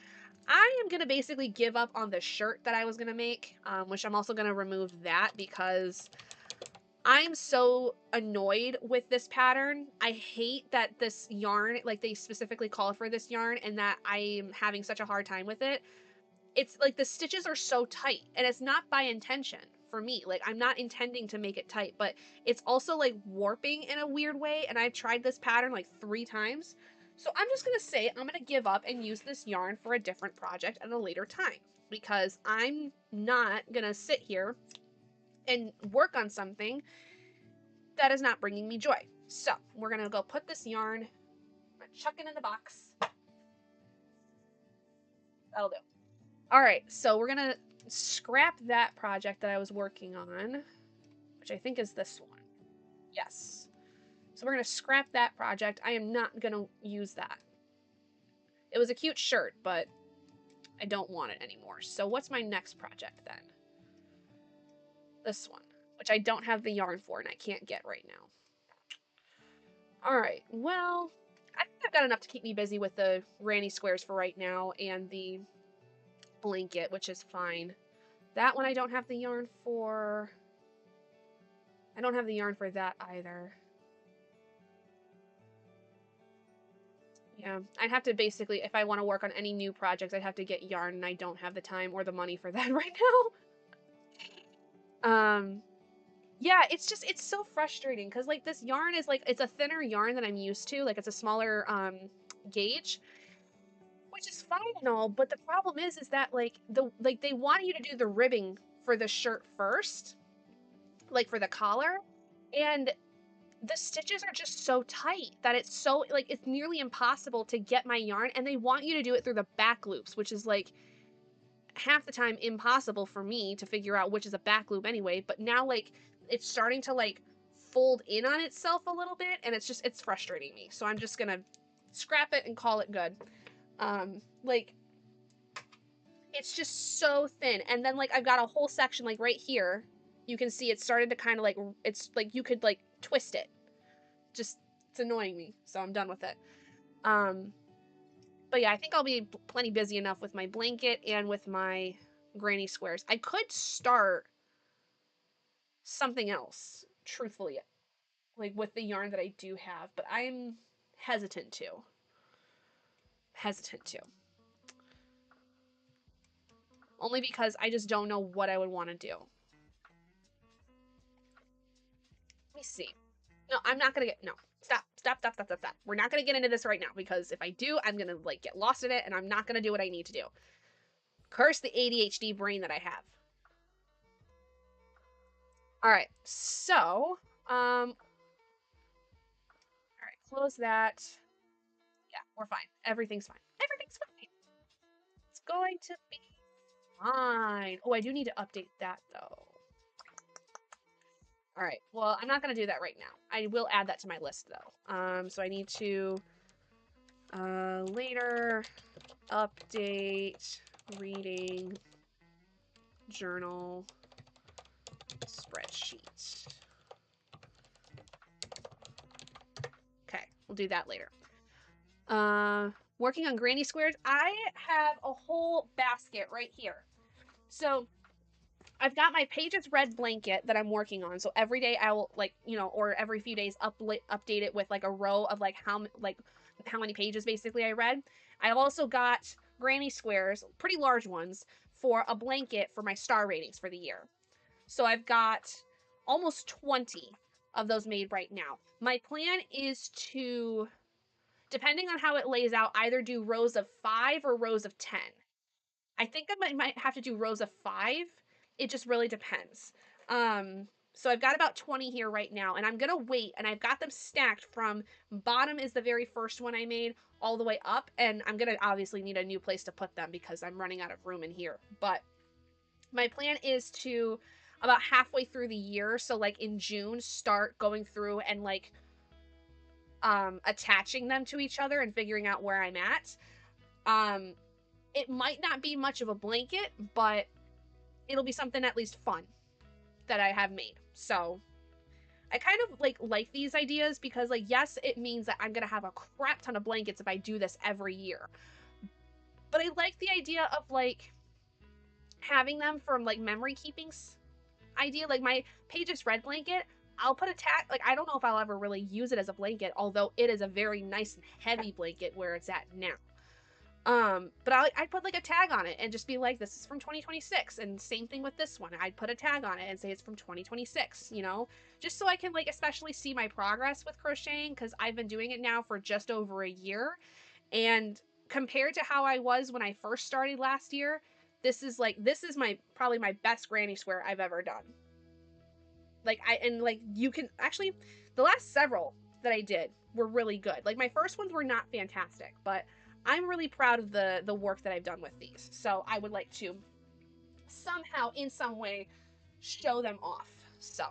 I am going to basically give up on the shirt that I was going to make, which I'm also going to remove that because I'm so annoyed with this pattern. I hate that this yarn, like they specifically call for this yarn, and that I am having such a hard time with it. It's like the stitches are so tight, and it's not by intention for me. Like, I'm not intending to make it tight, but it's also like warping in a weird way, and I've tried this pattern like 3 times. So I'm just going to say I'm going to give up and use this yarn for a different project at a later time, because I'm not going to sit here and work on something that is not bringing me joy. So we're going to go put this yarn, I'm going to chuck it in the box. That'll do. All right, so we're going to scrap that project that I was working on, which I think is this one. Yes. So we're going to scrap that project. I am not going to use that. It was a cute shirt, but I don't want it anymore. So what's my next project then? This one, which I don't have the yarn for and I can't get right now. All right, well, I think I've got enough to keep me busy with the granny squares for right now and the blanket, which is fine. That one I don't have the yarn for. I don't have the yarn for that either. Yeah, I'd have to basically, if I want to work on any new projects, I'd have to get yarn, and I don't have the time or the money for that right now. Yeah, it's so frustrating because like this yarn is like it's a thinner yarn than I'm used to. Like it's a smaller gauge, which is fine and all, but the problem is that like they want you to do the ribbing for the shirt first, like for the collar, and the stitches are just so tight that it's so like it's nearly impossible to get my yarn, and they want you to do it through the back loops, which is like half the time impossible for me to figure out which is a back loop anyway. But now like it's starting to like fold in on itself a little bit, and it's frustrating me. So I'm just gonna scrap it and call it good. Like it's just so thin, and then like I've got a whole section like right here. You can see it started to kind of like it's like you could like twist it. Just it's annoying me, so I'm done with it. Um, but yeah, I think I'll be plenty busy enough with my blanket and with my granny squares. I could start something else, truthfully, like with the yarn that I do have, but I'm hesitant to. Hesitant to. Only because I just don't know what I would want to do. Let me see. No, I'm not gonna get no. Stop, stop, stop, stop, stop, stop. We're not gonna get into this right now because if I do, I'm gonna like get lost in it and I'm not gonna do what I need to do. Curse the ADHD brain that I have. All right, so all right, close that. Yeah, we're fine. Everything's fine. Everything's fine. It's going to be fine. Oh, I do need to update that though. All right. Well, I'm not going to do that right now. I will add that to my list though. So I need to later update reading journal spreadsheet. Okay, we'll do that later. Working on granny squares. I have a whole basket right here. So I've got my Pages Red blanket that I'm working on. So every day I will like, you know, or every few days update it with like a row of like how many pages basically I read. I've also got granny squares, pretty large ones, for a blanket for my star ratings for the year. So I've got almost 20 of those made right now. My plan is to, depending on how it lays out, either do rows of 5 or rows of 10. I think I might have to do rows of 5. It just really depends. So I've got about 20 here right now, and I'm gonna wait, and I've got them stacked from bottom is the very first one I made all the way up, and I'm gonna obviously need a new place to put them because I'm running out of room in here. But my plan is to about halfway through the year, so like in June, start going through and like attaching them to each other and figuring out where I'm at. Um, it might not be much of a blanket, but it'll be something at least fun that I have made. So I kind of like these ideas because like yes, it means that I'm gonna have a crap ton of blankets if I do this every year. But I like the idea of like having them from like memory keeping's idea. Like my Pages Red blanket, I'll put a tag. Like I don't know if I'll ever really use it as a blanket, although it is a very nice and heavy blanket where it's at now. But I'd put like a tag on it and just be like, this is from 2026. And same thing with this one. I'd put a tag on it and say it's from 2026, you know, just so I can like especially see my progress with crocheting because I've been doing it now for just over a year. And compared to how I was when I first started last year, this is my probably my best granny square I've ever done. Like you can actually the last several that I did were really good. Like my first ones were not fantastic, but I'm really proud of the work that I've done with these. So I would like to somehow in some way show them off. So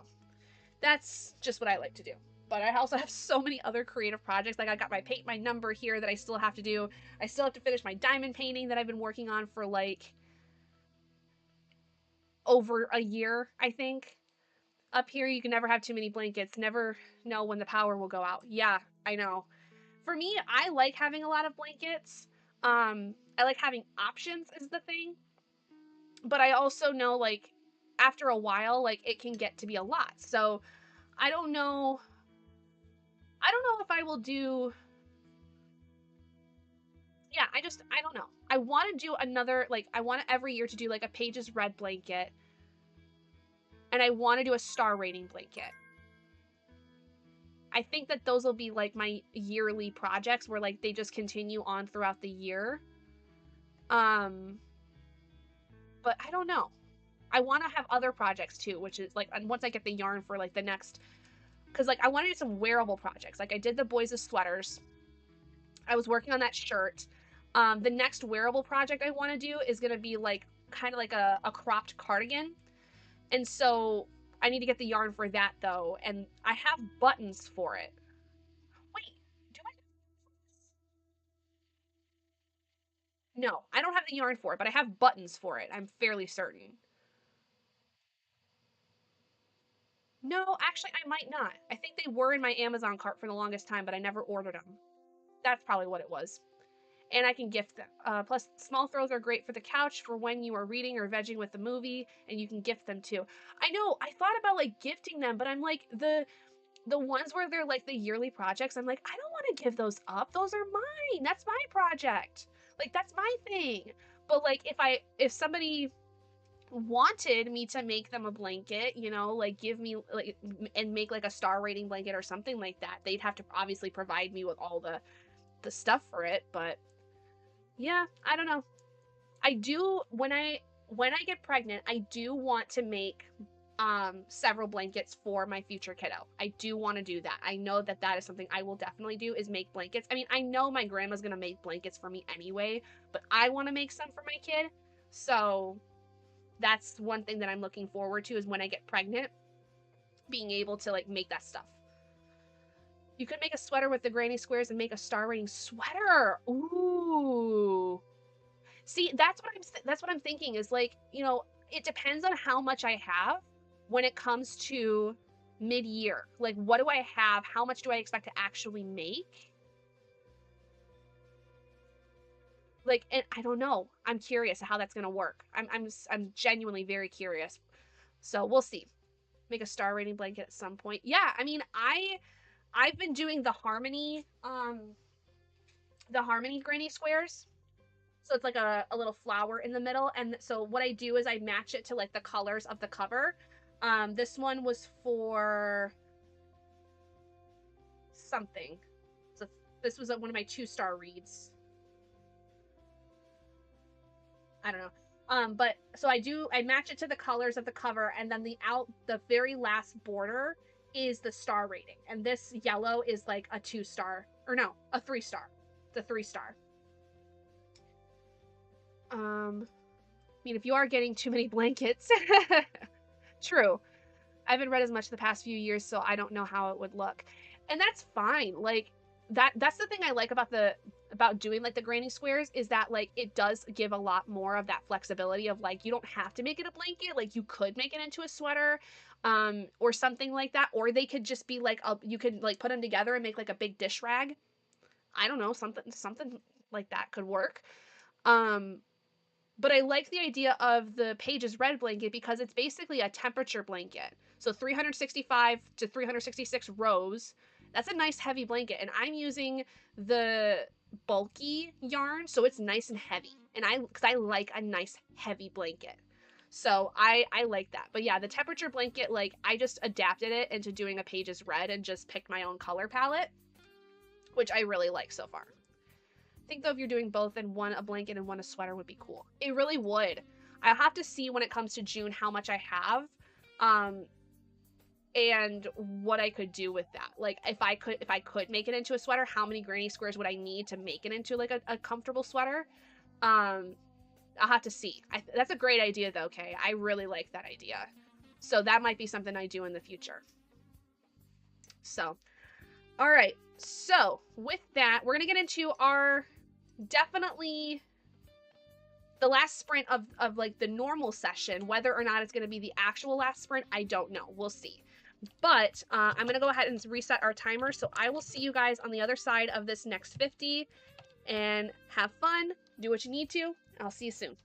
that's just what I like to do. But I also have so many other creative projects. Like I got my paint my number here that I still have to do. I still have to finish my diamond painting that I've been working on for like over a year, I think. Up here you can never have too many blankets. Never know when the power will go out. Yeah, I know. For me, I like having a lot of blankets. I like having options is the thing. But I also know like after a while like it can get to be a lot. So, I don't know if I will do yeah, I don't know. I want to do another like I want every year to do like a Pages Red blanket and I want to do a star rating blanket. I think that those will be like my yearly projects where like they just continue on throughout the year. But I don't know. I want to have other projects too, which is like once I get the yarn for like the next, because like I want to do some wearable projects. Like I did the boys' sweaters. I was working on that shirt. The next wearable project I want to do is going to be like kind of like a cropped cardigan. And so I need to get the yarn for that though. And I have buttons for it. Wait, do I? No, I don't have the yarn for it, but I have buttons for it. I'm fairly certain. No, actually, I might not. I think they were in my Amazon cart for the longest time, but I never ordered them. That's probably what it was. And I can gift them. Plus, small throws are great for the couch for when you are reading or vegging with the movie, and you can gift them too. I know, I thought about like gifting them, but I'm like the ones where they're like the yearly projects, I'm like, I don't want to give those up. Those are mine. That's my project. Like that's my thing. But like if somebody wanted me to make them a blanket, you know, like give me like and make like a star rating blanket or something like that, they'd have to obviously provide me with all the stuff for it. But yeah, I don't know. I do when I get pregnant, I do want to make several blankets for my future kiddo. I do want to do that. I know that that is something I will definitely do, is make blankets. I mean, I know my grandma's going to make blankets for me anyway, but I want to make some for my kid. So that's one thing that I'm looking forward to, is when I get pregnant, being able to like make that stuff. You could make a sweater with the granny squares and make a star rating sweater. Ooh. See, that's what I'm thinking, is like, you know, it depends on how much I have when it comes to mid-year. Like, what do I have? How much do I expect to actually make? Like, and I don't know. I'm curious how that's gonna work. I'm genuinely very curious. So we'll see. Make a star rating blanket at some point. Yeah, I mean, I've been doing the Harmony granny squares. So it's like a little flower in the middle. And so what I do is I match it to like the colors of the cover. This one was for something. So this was one of my 2-star reads. I don't know. But so I match it to the colors of the cover, and then the very last border is the star rating. And this yellow is like a 2-star, or no, a 3-star. It's a 3-star. I mean, if you are getting too many blankets, true. I haven't read as much the past few years, so I don't know how it would look. And that's fine. Like that's the thing I like about doing like the granny squares, is that like it does give a lot more of that flexibility of like you don't have to make it a blanket. Like you could make it into a sweater or something like that, or they could just be like you could like put them together and make like a big dish rag. I don't know, something like that could work. But I like the idea of the Pages Red blanket because it's basically a temperature blanket. So 365 to 366 rows. That's a nice heavy blanket. And I'm using the bulky yarn, so it's nice and heavy. And because I like a nice heavy blanket. So I like that. But yeah, the temperature blanket, like I just adapted it into doing a Pages Red and just picked my own color palette, which I really like so far. I think though if you're doing both and one a blanket and one a sweater would be cool. It really would. I'll have to see when it comes to June how much I have and what I could do with that. Like if I could make it into a sweater, how many granny squares would I need to make it into like a comfortable sweater? I'll have to see. That's a great idea though, Kay. I really like that idea. So that might be something I do in the future. So, all right. So with that, we're going to get into our definitely the last sprint of like the normal session. Whether or not it's going to be the actual last sprint, I don't know. We'll see. But I'm going to go ahead and reset our timer. So I will see you guys on the other side of this next 50. And have fun. Do what you need to. I'll see you soon.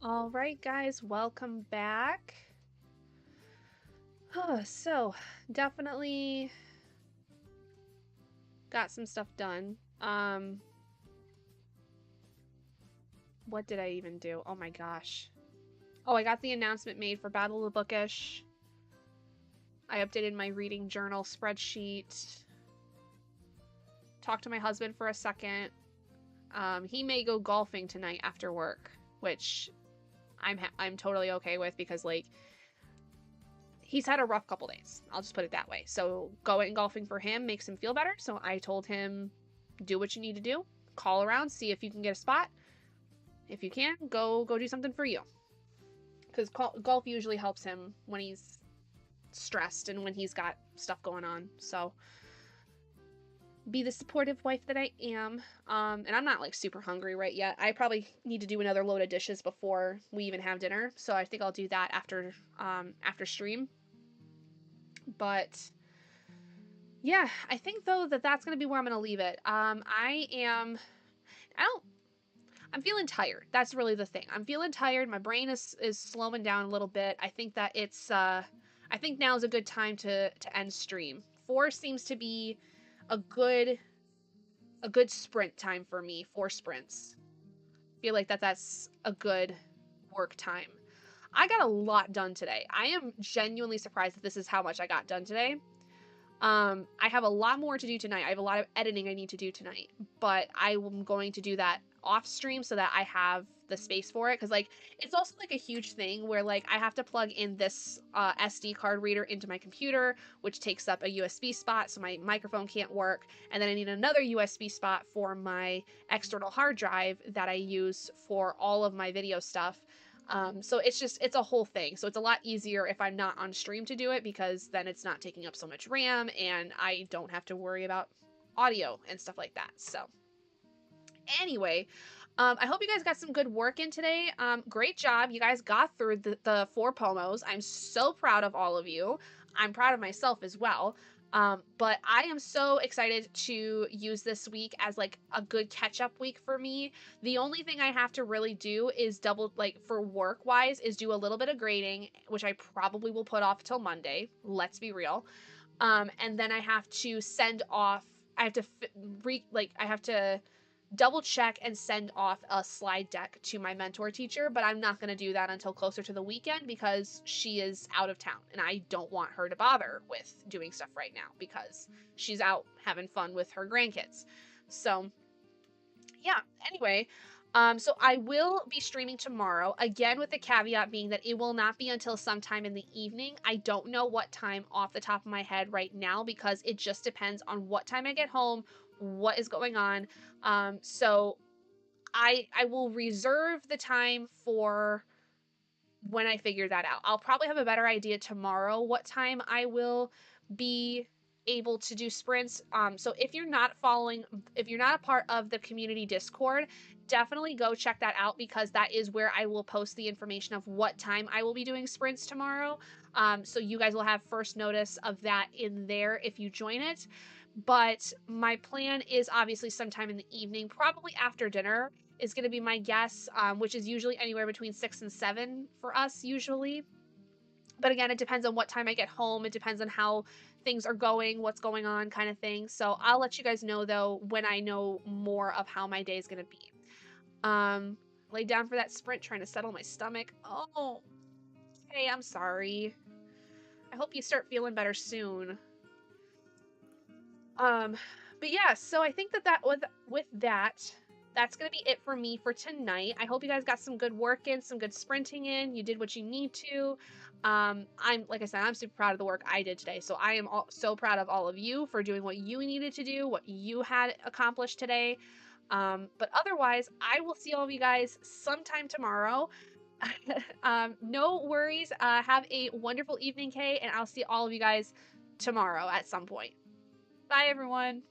All right, guys, welcome back. So, definitely got some stuff done. What did I even do? Oh my gosh. Oh, I got the announcement made for Battle of the Bookish. I updated my reading journal spreadsheet. Talked to my husband for a second. He may go golfing tonight after work, which I'm totally okay with because, like, he's had a rough couple days. I'll just put it that way. So going golfing for him makes him feel better. So I told him, do what you need to do. Call around, see if you can get a spot. If you can, go do something for you. Because golf usually helps him when he's stressed and when he's got stuff going on. So be the supportive wife that I am. And I'm not like super hungry right yet. I probably need to do another load of dishes before we even have dinner. So I think I'll do that after stream. But yeah, I think though that's gonna be where I'm gonna leave it. I'm feeling tired. That's really the thing. I'm feeling tired. My brain is slowing down a little bit. I think that it's I think now is a good time to end stream. 4 seems to be a good sprint time for me. 4 sprints. I feel like that's a good work time. I got a lot done today. I am genuinely surprised that this is how much I got done today. I have a lot more to do tonight. I have a lot of editing I need to do tonight, but I am going to do that off stream so that I have the space for it. Cause like, it's also like a huge thing where like I have to plug in this SD card reader into my computer, which takes up a USB spot. So my microphone can't work. And then I need another USB spot for my external hard drive that I use for all of my video stuff. So it's a whole thing. So it's a lot easier if I'm not on stream to do it because then it's not taking up so much RAM and I don't have to worry about audio and stuff like that. So anyway, I hope you guys got some good work in today. Great job. You guys got through the 4 pomos. I'm so proud of all of you. I'm proud of myself as well. But I am so excited to use this week as like a good catch-up week for me. The only thing I have to really do is for work-wise, is do a little bit of grading, which I probably will put off till Monday. Let's be real. And then I have to send off, I have to double check and send off a slide deck to my mentor teacher, but I'm not going to do that until closer to the weekend because she is out of town and I don't want her to bother with doing stuff right now because she's out having fun with her grandkids. So yeah, anyway, so I will be streaming tomorrow, again with the caveat being that it will not be until sometime in the evening. I don't know what time off the top of my head right now because it just depends on what time I get home, what is going on. So I will reserve the time for when I figure that out. I'll probably have a better idea tomorrow what time I will be able to do sprints. So if you're not a part of the community Discord, definitely go check that out because that is where I will post the information of what time I will be doing sprints tomorrow. So you guys will have first notice of that in there if you join it. But my plan is obviously sometime in the evening, probably after dinner is going to be my guess, which is usually anywhere between 6 and 7 for us usually. But again, it depends on what time I get home. It depends on how things are going, what's going on, kind of thing. So I'll let you guys know though when I know more of how my day is going to be. Lay down for that sprint, trying to settle my stomach. Oh, hey, I'm sorry. I hope you start feeling better soon. But yeah, so I think that with that, that's going to be it for me for tonight. I hope you guys got some good work in, some good sprinting in. You did what you need to. Like I said, I'm super proud of the work I did today. So I am so proud of all of you for doing what you needed to do, what you had accomplished today. But otherwise, I will see all of you guys sometime tomorrow. No worries. Have a wonderful evening, Kay, and I'll see all of you guys tomorrow at some point. Bye, everyone.